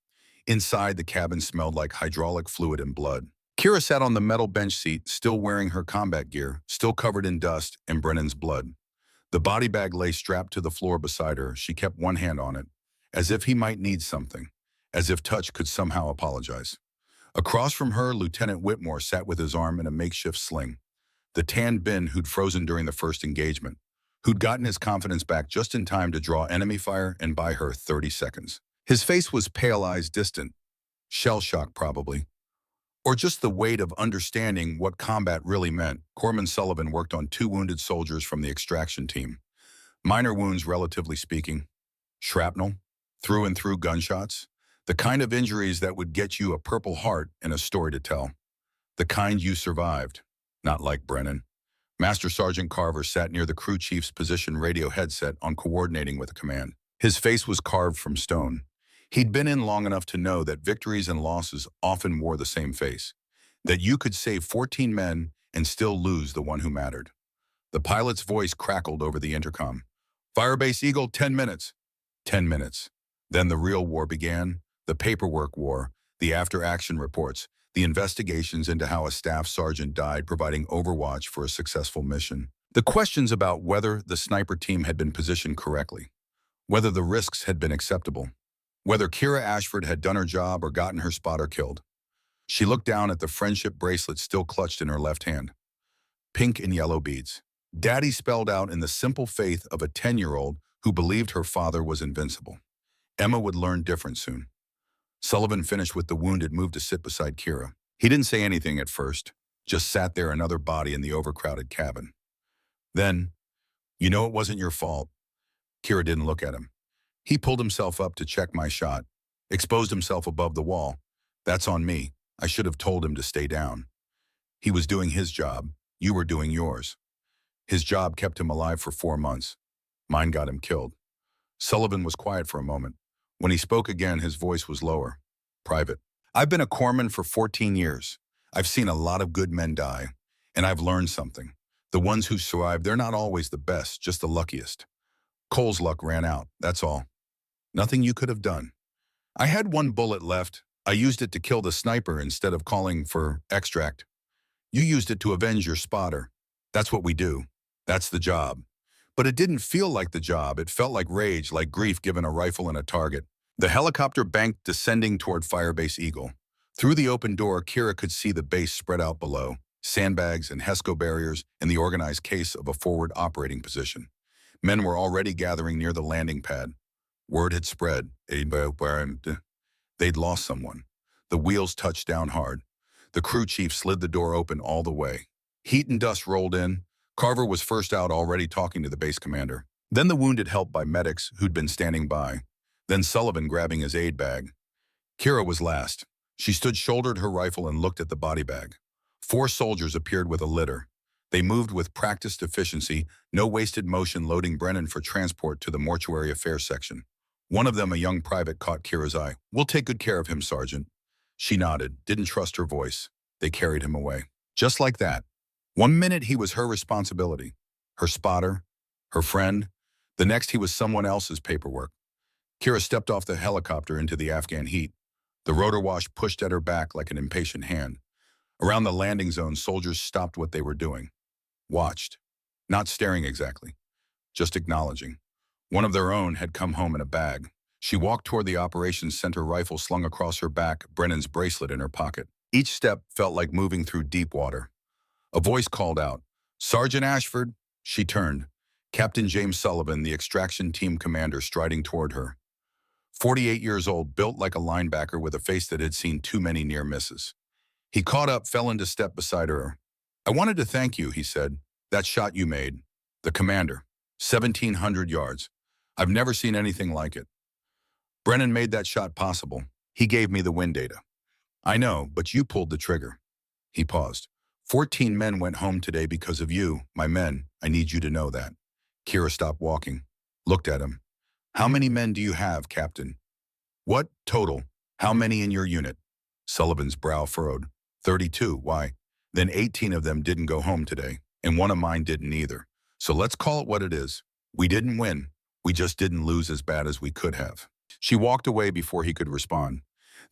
[SPEAKER 1] Inside, the cabin smelled like hydraulic fluid and blood. Kira sat on the metal bench seat, still wearing her combat gear, still covered in dust and Brennan's blood. The body bag lay strapped to the floor beside her. She kept one hand on it, as if he might need something, as if touch could somehow apologize. Across from her, Lieutenant Whitmore sat with his arm in a makeshift sling. The tan bin who'd frozen during the first engagement, who'd gotten his confidence back just in time to draw enemy fire and buy her 30 seconds. His face was pale, eyes distant. Shell shock, probably. or just the weight of understanding what combat really meant. Corpsman Sullivan worked on 2 wounded soldiers from the extraction team. Minor wounds, relatively speaking. Shrapnel, through and through gunshots. The kind of injuries that would get you a Purple Heart and a story to tell. The kind you survived. Not like Brennan. Master Sergeant Carver sat near the crew chief's position radio headset on coordinating with the command. His face was carved from stone. He'd been in long enough to know that victories and losses often wore the same face. That you could save 14 men and still lose the one who mattered. The pilot's voice crackled over the intercom. Firebase Eagle, 10 minutes. 10 minutes. Then the real war began. The paperwork war, the after-action reports, the investigations into how a staff sergeant died providing overwatch for a successful mission. The questions about whether the sniper team had been positioned correctly, whether the risks had been acceptable, whether Kira Ashford had done her job or gotten her spotter killed. She looked down at the friendship bracelet still clutched in her left hand. Pink and yellow beads. Daddy spelled out in the simple faith of a 10-year-old who believed her father was invincible. Emma would learn different soon. Sullivan finished with the wounded, moved to sit beside Kira. He didn't say anything at first, just sat there, another body in the overcrowded cabin. Then, you know it wasn't your fault. Kira didn't look at him. He pulled himself up to check my shot, exposed himself above the wall. That's on me. I should have told him to stay down. He was doing his job. You were doing yours. His job kept him alive for 4 months. Mine got him killed. Sullivan was quiet for a moment. When he spoke again, his voice was lower. Private. I've been a corpsman for 14 years. I've seen a lot of good men die, and I've learned something. The ones who survive, they're not always the best, just the luckiest. Cole's luck ran out, that's all. Nothing you could have done. I had 1 bullet left. I used it to kill the sniper instead of calling for extract. You used it to avenge your spotter. That's what we do. That's the job. But it didn't feel like the job. It felt like rage, like grief given a rifle and a target. The helicopter banked, descending toward Firebase Eagle. Through the open door, Kira could see the base spread out below, sandbags and HESCO barriers in the organized case of a forward operating position. Men were already gathering near the landing pad. Word had spread. They'd lost someone. The wheels touched down hard. The crew chief slid the door open all the way. Heat and dust rolled in. Carver was first out, already talking to the base commander. Then the wounded, helped by medics who'd been standing by. Then Sullivan grabbing his aid bag. Kira was last. She stood, shouldered her rifle, and looked at the body bag. 4 soldiers appeared with a litter. They moved with practiced efficiency, no wasted motion, loading Brennan for transport to the mortuary affairs section. One of them, a young private, caught Kira's eye. We'll take good care of him, Sergeant. She nodded, didn't trust her voice. They carried him away. Just like that. 1 minute he was her responsibility, her spotter, her friend. The next he was someone else's paperwork. Kira stepped off the helicopter into the Afghan heat. The rotor wash pushed at her back like an impatient hand. Around the landing zone, soldiers stopped what they were doing. Watched. Not staring exactly. Just acknowledging. One of their own had come home in a bag. She walked toward the operations center, rifle slung across her back, Brennan's bracelet in her pocket. Each step felt like moving through deep water. A voice called out, Sergeant Ashford. She turned. Captain James Sullivan, the extraction team commander, striding toward her. 48 years old, built like a linebacker with a face that had seen too many near misses. He caught up, fell into step beside her. I wanted to thank you, he said. That shot you made. The commander. 1,700 yards. I've never seen anything like it. Brennan made that shot possible. He gave me the wind data. I know, but you pulled the trigger. He paused. 14 men went home today because of you, my men. I need you to know that. Kira stopped walking, looked at him. How many men do you have, Captain? What, total? How many in your unit? Sullivan's brow furrowed. 32, why? Then 18 of them didn't go home today, and one of mine didn't either. So let's call it what it is. We didn't win. We just didn't lose as bad as we could have. She walked away before he could respond.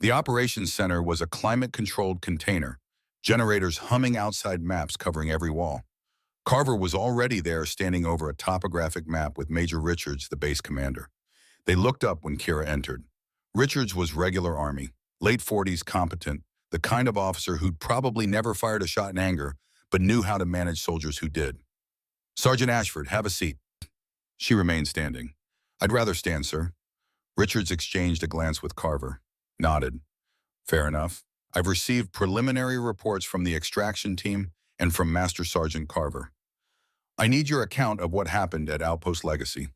[SPEAKER 1] The operations center was a climate-controlled container, generators humming, outside maps covering every wall. Carver was already there, standing over a topographic map with Major Richards, the base commander. They looked up when Kira entered. Richards was regular Army, late 40s, competent, the kind of officer who'd probably never fired a shot in anger, but knew how to manage soldiers who did. Sergeant Ashford, have a seat. She remained standing. I'd rather stand, sir. Richards exchanged a glance with Carver, nodded. Fair enough. I've received preliminary reports from the extraction team and from Master Sergeant Carver. I need your account of what happened at Outpost Legacy.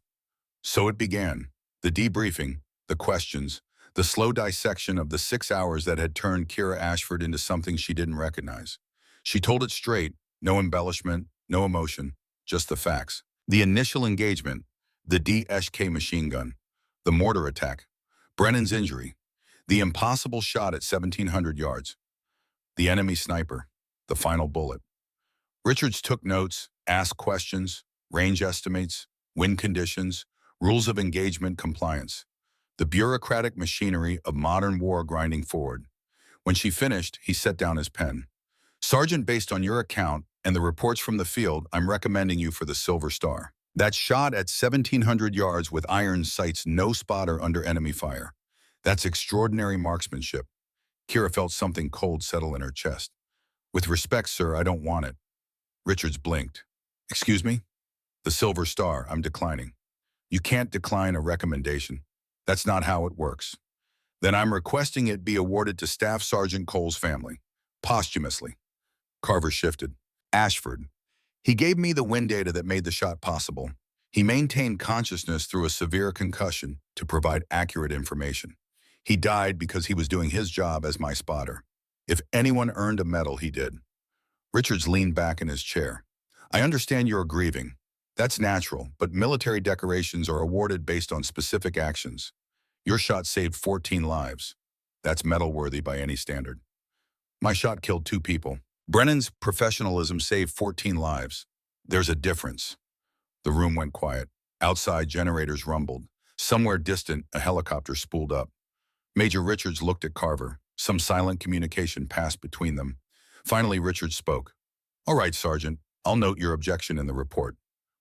[SPEAKER 1] So it began. The debriefing, the questions, the slow dissection of the 6 hours that had turned Kira Ashford into something she didn't recognize. She told it straight, no embellishment, no emotion, just the facts. The initial engagement, the DSK machine gun, the mortar attack, Brennan's injury, the impossible shot at 1,700 yards, the enemy sniper, the final bullet. Richards took notes, asked questions, range estimates, wind conditions, rules of engagement compliance, the bureaucratic machinery of modern war grinding forward. When she finished, he set down his pen. Sergeant, based on your account and the reports from the field, I'm recommending you for the Silver Star. That shot at 1,700 yards with iron sights, no spotter under enemy fire. That's extraordinary marksmanship. Kira felt something cold settle in her chest. With respect, sir, I don't want it. Richards blinked. Excuse me? The Silver Star, I'm declining. You can't decline a recommendation. That's not how it works. Then I'm requesting it be awarded to Staff Sergeant Cole's family, posthumously. Carver shifted. Ashford. He gave me the wind data that made the shot possible. He maintained consciousness through a severe concussion to provide accurate information. He died because he was doing his job as my spotter. If anyone earned a medal, he did. Richards leaned back in his chair. I understand you're grieving. That's natural, but military decorations are awarded based on specific actions. Your shot saved 14 lives. That's medal-worthy by any standard. My shot killed 2 people. Brennan's professionalism saved 14 lives. There's a difference. The room went quiet. Outside, generators rumbled. Somewhere distant, a helicopter spooled up. Major Richards looked at Carver. Some silent communication passed between them. Finally, Richards spoke. All right, Sergeant, I'll note your objection in the report.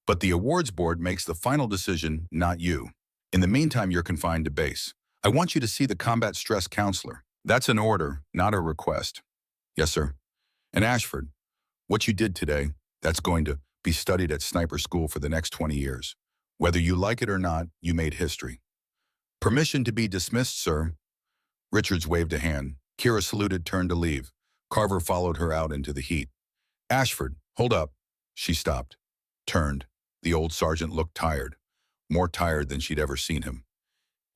[SPEAKER 1] But the awards board makes the final decision, not you. In the meantime, you're confined to base. I want you to see the combat stress counselor. That's an order, not a request. Yes, sir. And Ashford, what you did today, that's going to be studied at sniper school for the next 20 years. Whether you like it or not, you made history. Permission to be dismissed, sir. Richards waved a hand. Kira saluted, turned to leave. Carver followed her out into the heat. Ashford, hold up. She stopped, turned. The old sergeant looked tired, more tired than she'd ever seen him.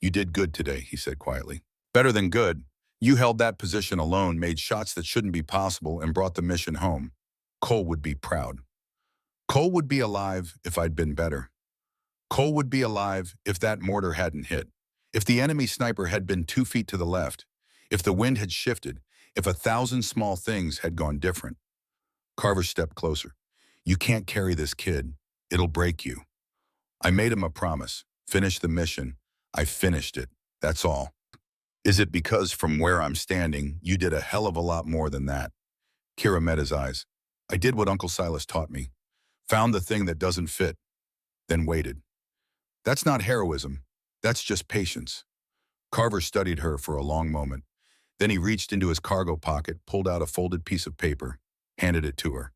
[SPEAKER 1] You did good today, he said quietly. Better than good. You held that position alone, made shots that shouldn't be possible, and brought the mission home. Cole would be proud. Cole would be alive if I'd been better. Cole would be alive if that mortar hadn't hit. If the enemy sniper had been 2 feet to the left. If the wind had shifted. If 1,000 small things had gone different. Carver stepped closer. You can't carry this kid. It'll break you. I made him a promise. Finish the mission. I finished it. That's all. Is it because from where I'm standing, you did a hell of a lot more than that? Kira met his eyes. I did what Uncle Silas taught me. Found the thing that doesn't fit. Then waited. That's not heroism. That's just patience. Carver studied her for a long moment. Then he reached into his cargo pocket, pulled out a folded piece of paper, handed it to her.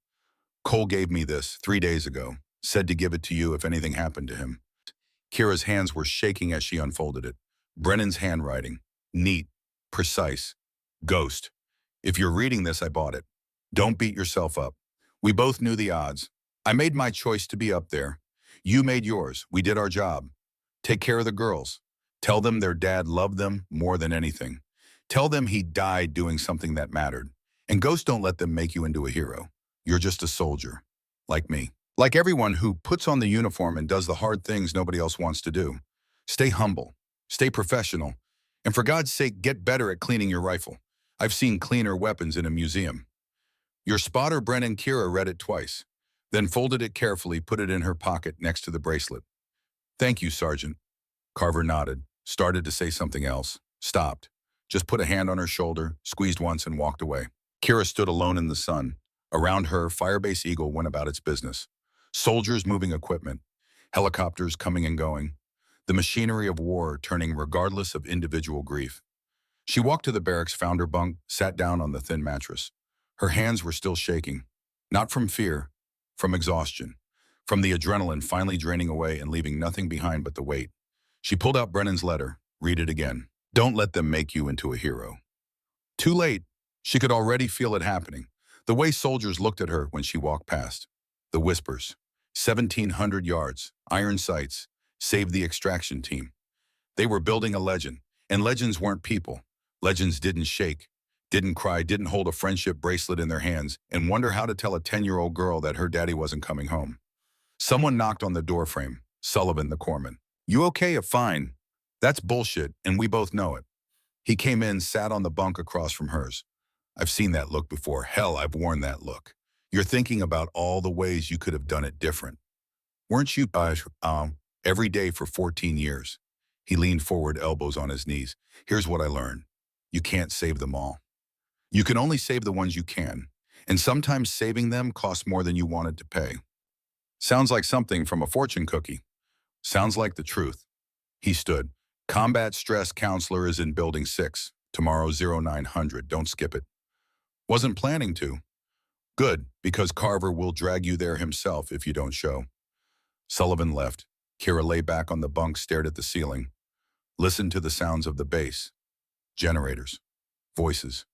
[SPEAKER 1] Cole gave me this 3 days ago. Said to give it to you if anything happened to him. Kira's hands were shaking as she unfolded it. Brennan's handwriting. Neat. Precise. Ghost. If you're reading this, I bought it. Don't beat yourself up. We both knew the odds. I made my choice to be up there. You made yours. We did our job. Take care of the girls. Tell them their dad loved them more than anything. Tell them he died doing something that mattered. And ghosts don't let them make you into a hero. You're just a soldier. Like me. Like everyone who puts on the uniform and does the hard things nobody else wants to do. Stay humble. Stay professional. And for God's sake, get better at cleaning your rifle. I've seen cleaner weapons in a museum. Your spotter, Brennan Kira, read it twice, then folded it carefully, put it in her pocket next to the bracelet. Thank you, Sergeant. Carver nodded, started to say something else, stopped, just put a hand on her shoulder, squeezed once and walked away. Kira stood alone in the sun. Around her, Firebase Eagle went about its business. Soldiers moving equipment, helicopters coming and going, the machinery of war turning regardless of individual grief. She walked to the barracks, found her bunk, sat down on the thin mattress. Her hands were still shaking, not from fear, from exhaustion, from the adrenaline finally draining away and leaving nothing behind but the weight. She pulled out Brennan's letter, read it again. Don't let them make you into a hero. Too late. She could already feel it happening. The way soldiers looked at her when she walked past. The whispers. 1,700 yards, iron sights, saved the extraction team. They were building a legend, and legends weren't people. Legends didn't shake, didn't cry, didn't hold a friendship bracelet in their hands, and wonder how to tell a 10-year-old girl that her daddy wasn't coming home. Someone knocked on the doorframe. Sullivan, the corpsman. You okay? Fine. That's bullshit, and we both know it. He came in, sat on the bunk across from hers. I've seen that look before. Hell, I've worn that look. You're thinking about all the ways you could have done it different. Weren't you, every day for 14 years? He leaned forward, elbows on his knees. Here's what I learned. You can't save them all. You can only save the ones you can. And sometimes saving them costs more than you wanted to pay. Sounds like something from a fortune cookie. Sounds like the truth. He stood. Combat stress counselor is in building 6. Tomorrow 0900. Don't skip it. Wasn't planning to. Good, because Carver will drag you there himself if you don't show. Sullivan left. Kira lay back on the bunk, stared at the ceiling. Listened to the sounds of the base. Generators. Voices.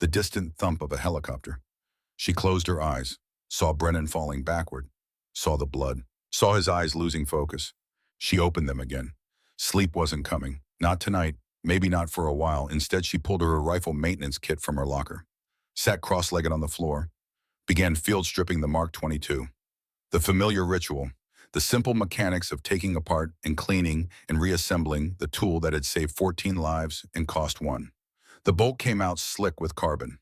[SPEAKER 1] The distant thump of a helicopter. She closed her eyes. Saw Brennan falling backward. Saw the blood. Saw his eyes losing focus. She opened them again. Sleep wasn't coming. Not tonight. Maybe not for a while. Instead, she pulled her rifle maintenance kit from her locker. Sat cross-legged on the floor. Began field stripping the Mark 22. The familiar ritual. The simple mechanics of taking apart and cleaning and reassembling the tool that had saved 14 lives and cost 1. The bolt came out slick with carbon.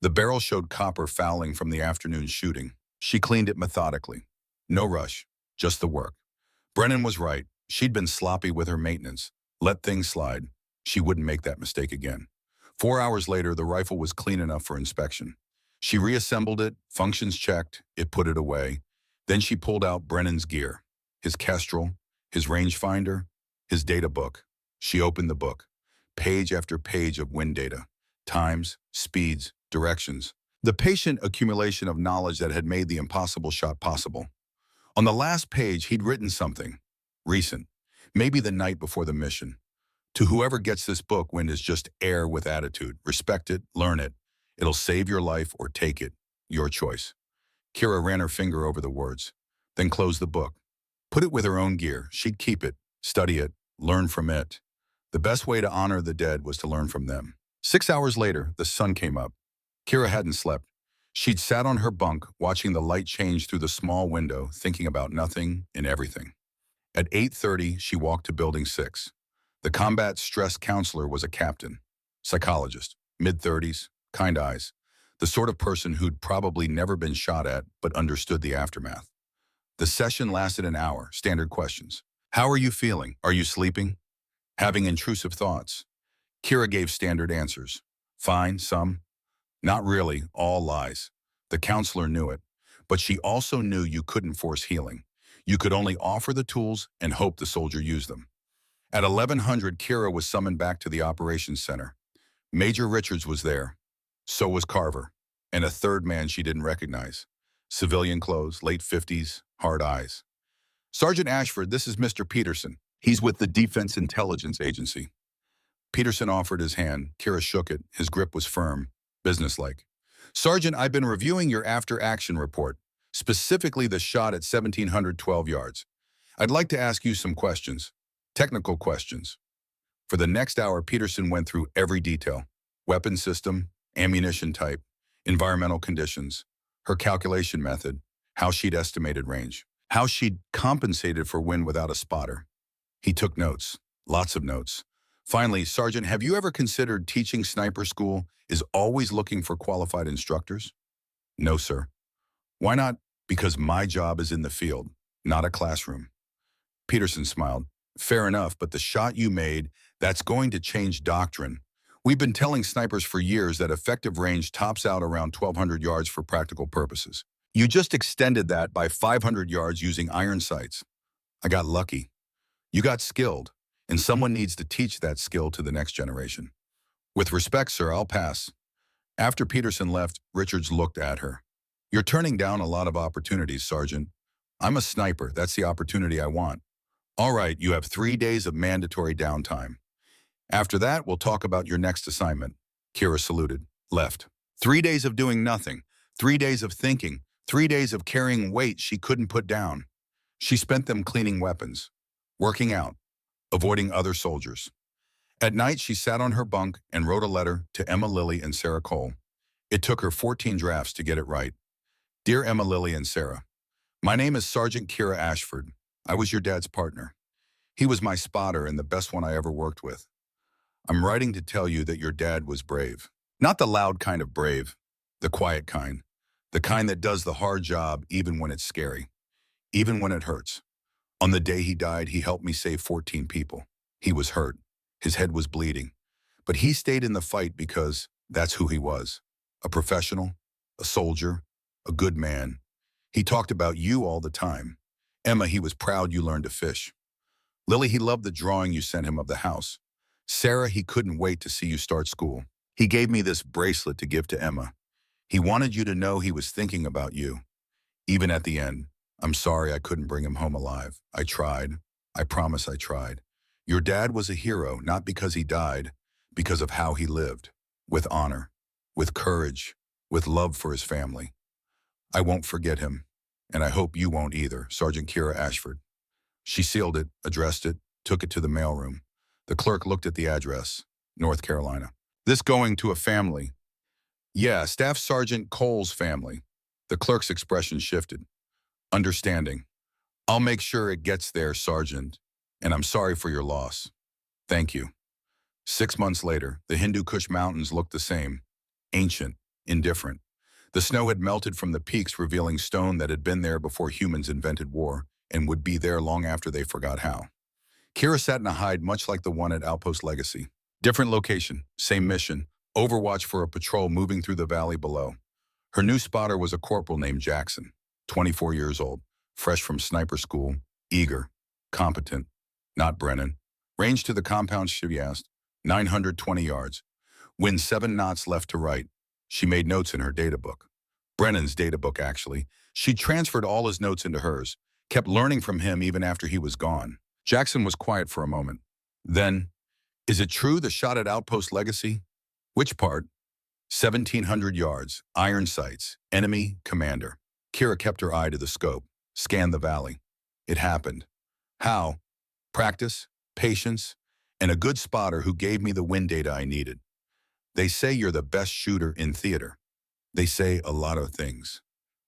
[SPEAKER 1] The barrel showed copper fouling from the afternoon shooting. She cleaned it methodically. No rush, just the work. Brennan was right. She'd been sloppy with her maintenance. Let things slide. She wouldn't make that mistake again. 4 hours later, the rifle was clean enough for inspection. She reassembled it, functions checked, it put it away. Then she pulled out Brennan's gear, his Kestrel, his rangefinder, his data book. She opened the book. Page after page of wind data. Times, speeds, directions. The patient accumulation of knowledge that had made the impossible shot possible. On the last page, he'd written something. Recent. Maybe the night before the mission. To whoever gets this book, wind is just air with attitude. Respect it, learn it. It'll save your life or take it. Your choice. Kira ran her finger over the words, then closed the book. Put it with her own gear. She'd keep it, study it, learn from it. The best way to honor the dead was to learn from them. 6 hours later, the sun came up. Kira hadn't slept. She'd sat on her bunk, watching the light change through the small window, thinking about nothing and everything. At 8:30, she walked to Building 6. The combat stress counselor was a captain, psychologist, mid-30s, kind eyes, the sort of person who'd probably never been shot at but understood the aftermath. The session lasted an hour, standard questions. How are you feeling? Are you sleeping? Having intrusive thoughts? Kira gave standard answers. Fine, some. Not really, all lies. The counselor knew it, but she also knew you couldn't force healing. You could only offer the tools and hope the soldier used them. At 1100, Kira was summoned back to the operations center. Major Richards was there. So was Carver, and a third man she didn't recognize. Civilian clothes, late 50s, hard eyes. Sergeant Ashford, this is Mr. Peterson. He's with the Defense Intelligence Agency. Peterson offered his hand. Kira shook it. His grip was firm, businesslike. Sergeant, I've been reviewing your after-action report, specifically the shot at 1,712 yards. I'd like to ask you some questions, technical questions. For the next hour, Peterson went through every detail. Weapon system, ammunition type, environmental conditions, her calculation method, how she'd estimated range, how she'd compensated for wind without a spotter. He took notes, lots of notes. Finally, Sergeant, have you ever considered teaching sniper school is always looking for qualified instructors? No, sir. Why not? Because my job is in the field, not a classroom. Peterson smiled. Fair enough, but the shot you made, that's going to change doctrine. We've been telling snipers for years that effective range tops out around 1,200 yards for practical purposes. You just extended that by 500 yards using iron sights. I got lucky. You got skilled, and someone needs to teach that skill to the next generation. With respect, sir, I'll pass. After Peterson left, Richards looked at her. You're turning down a lot of opportunities, Sergeant. I'm a sniper. That's the opportunity I want. All right, you have 3 days of mandatory downtime. After that, we'll talk about your next assignment. Kira saluted. Left. 3 days of doing nothing. 3 days of thinking. 3 days of carrying weight she couldn't put down. She spent them cleaning weapons, working out, avoiding other soldiers. At night, she sat on her bunk and wrote a letter to Emma Lily and Sarah Cole. It took her 14 drafts to get it right. Dear Emma Lily and Sarah, my name is Sergeant Kira Ashford. I was your dad's partner. He was my spotter and the best one I ever worked with. I'm writing to tell you that your dad was brave. Not the loud kind of brave, the quiet kind. The kind that does the hard job even when it's scary, even when it hurts. On the day he died, he helped me save 14 people. He was hurt. His head was bleeding. But he stayed in the fight because that's who he was. A professional, a soldier, a good man. He talked about you all the time. Emma, he was proud you learned to fish. Lily, he loved the drawing you sent him of the house. Sarah, he couldn't wait to see you start school. He gave me this bracelet to give to Emma. He wanted you to know he was thinking about you. Even at the end, I'm sorry I couldn't bring him home alive. I tried. I promise I tried. Your dad was a hero, not because he died, because of how he lived. With honor, with courage, with love for his family. I won't forget him, and I hope you won't either, Sergeant Kira Ashford. She sealed it, addressed it, took it to the mailroom. The clerk looked at the address, North Carolina. This going to a family. Yeah, Staff Sergeant Cole's family. The clerk's expression shifted. Understanding. I'll make sure it gets there, Sergeant, and I'm sorry for your loss. Thank you. 6 months later, the Hindu Kush Mountains looked the same. Ancient, indifferent. The snow had melted from the peaks, revealing stone that had been there before humans invented war and would be there long after they forgot how. Kira sat in a hide much like the one at Outpost Legacy. Different location, same mission, overwatch for a patrol moving through the valley below. Her new spotter was a corporal named Jackson, 24 years old, fresh from sniper school, eager, competent, not Brennan. Range to the compound, she asked, 920 yards. Wind 7 knots left to right. She made notes in her data book. Brennan's data book, actually. She transferred all his notes into hers, kept learning from him even after he was gone. Jackson was quiet for a moment. Then, is it true the shot at Outpost Legacy? Which part? 1,700 yards, iron sights, enemy, commander. Kira kept her eye to the scope, scanned the valley. It happened. How? Practice, patience, and a good spotter who gave me the wind data I needed. They say you're the best shooter in theater. They say a lot of things.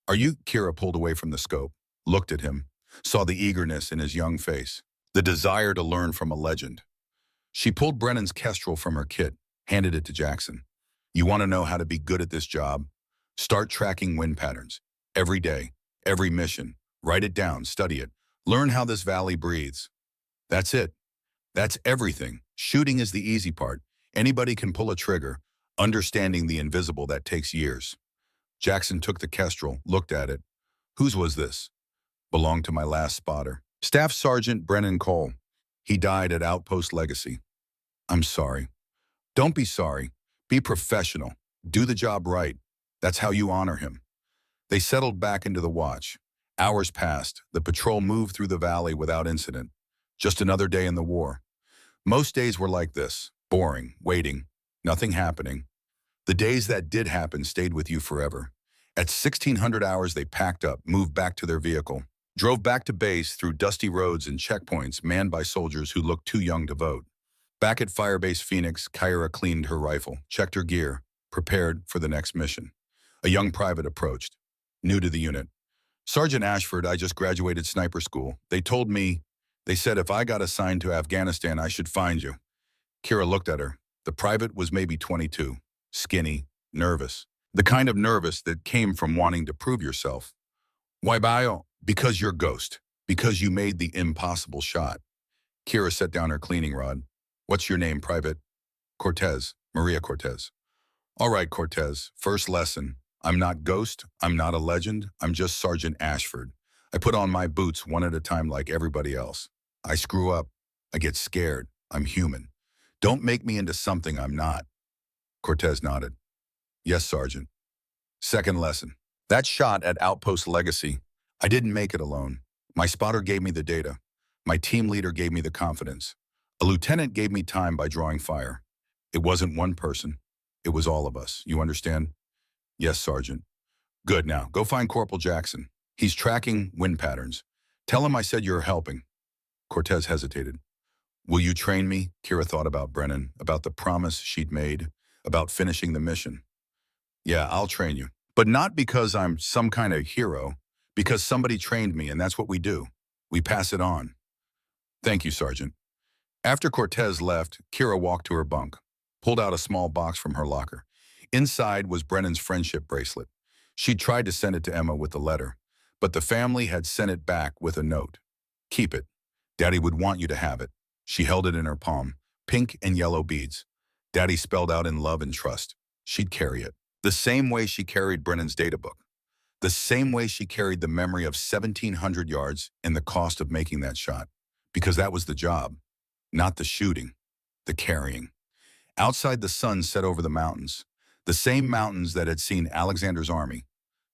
[SPEAKER 1] Are you? Kira pulled away from the scope, looked at him, saw the eagerness in his young face, the desire to learn from a legend. She pulled Brennan's Kestrel from her kit, handed it to Jackson. You want to know how to be good at this job? Start tracking wind patterns. Every day, every mission. Write it down, study it. Learn how this valley breathes. That's it. That's everything. Shooting is the easy part. Anybody can pull a trigger. Understanding the invisible, that takes years. Jackson took the Kestrel, looked at it. Whose was this? Belonged to my last spotter. Staff Sergeant Brennan Cole. He died at Outpost Legacy. I'm sorry. Don't be sorry. Be professional. Do the job right. That's how you honor him. They settled back into the watch. Hours passed. The patrol moved through the valley without incident. Just another day in the war. Most days were like this. Boring, waiting, nothing happening. The days that did happen stayed with you forever. At 1,600 hours, they packed up, moved back to their vehicle, drove back to base through dusty roads and checkpoints manned by soldiers who looked too young to vote. Back at Firebase Phoenix, Kyra cleaned her rifle, checked her gear, prepared for the next mission. A young private approached, new to the unit. Sergeant Ashford, I just graduated sniper school. They said if I got assigned to Afghanistan, I should find you. Kira looked at her. The private was maybe 22, skinny, nervous. The kind of nervous that came from wanting to prove yourself. Why bio? Because you're Ghost. Because you made the impossible shot. Kira set down her cleaning rod. What's your name, Private? Cortez. Maria Cortez. All right, Cortez. First lesson. I'm not Ghost. I'm not a legend. I'm just Sergeant Ashford. I put on my boots one at a time like everybody else. I screw up. I get scared. I'm human. Don't make me into something I'm not. Cortez nodded. Yes, Sergeant. Second lesson. That shot at Outpost Legacy, I didn't make it alone. My spotter gave me the data. My team leader gave me the confidence. A lieutenant gave me time by drawing fire. It wasn't one person. It was all of us. You understand? Yes, Sergeant. Good, now, go find Corporal Jackson. He's tracking wind patterns. Tell him I said you're helping. Cortez hesitated. Will you train me? Kira thought about Brennan, about the promise she'd made, about finishing the mission. Yeah, I'll train you. But not because I'm some kind of hero, because somebody trained me, and that's what we do. We pass it on. Thank you, Sergeant. After Cortez left, Kira walked to her bunk, pulled out a small box from her locker. Inside was Brennan's friendship bracelet. She'd tried to send it to Emma with the letter, but the family had sent it back with a note. Keep it. Daddy would want you to have it. She held it in her palm, pink and yellow beads. Daddy spelled out in love and trust. She'd carry it. The same way she carried Brennan's data book. The same way she carried the memory of 1,700 yards and the cost of making that shot. Because that was the job. Not the shooting, the carrying. Outside, the sun set over the mountains. The same mountains that had seen Alexander's army,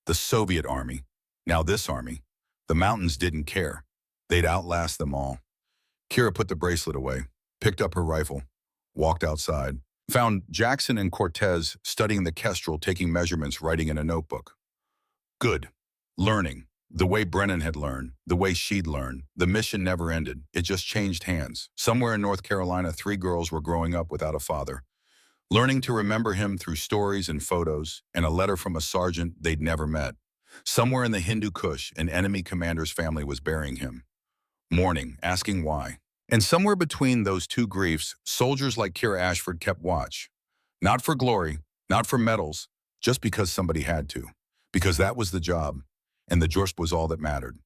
[SPEAKER 1] the Soviet army, now this army. The mountains didn't care. They'd outlast them all. Kira put the bracelet away, picked up her rifle, walked outside, found Jackson and Cortez studying the Kestrel, taking measurements, writing in a notebook. Good. Learning. The way Brennan had learned, the way she'd learned. The mission never ended. It just changed hands. Somewhere in North Carolina, 3 girls were growing up without a father, learning to remember him through stories and photos and a letter from a sergeant they'd never met. Somewhere in the Hindu Kush, an enemy commander's family was burying him, mourning, asking why. And somewhere between those two griefs, soldiers like Kira Ashford kept watch. Not for glory, not for medals, just because somebody had to. Because that was the job, and the job was all that mattered.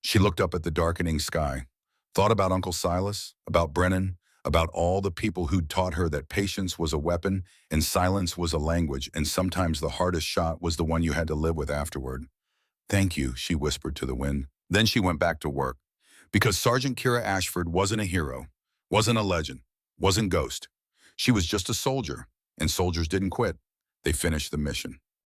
[SPEAKER 1] She looked up at the darkening sky, thought about Uncle Silas, about Brennan, about all the people who'd taught her that patience was a weapon and silence was a language, and sometimes the hardest shot was the one you had to live with afterward. Thank you, she whispered to the wind. Then she went back to work. Because Sergeant Kira Ashford wasn't a hero, wasn't a legend, wasn't Ghost. She was just a soldier, and soldiers didn't quit. They finished the mission.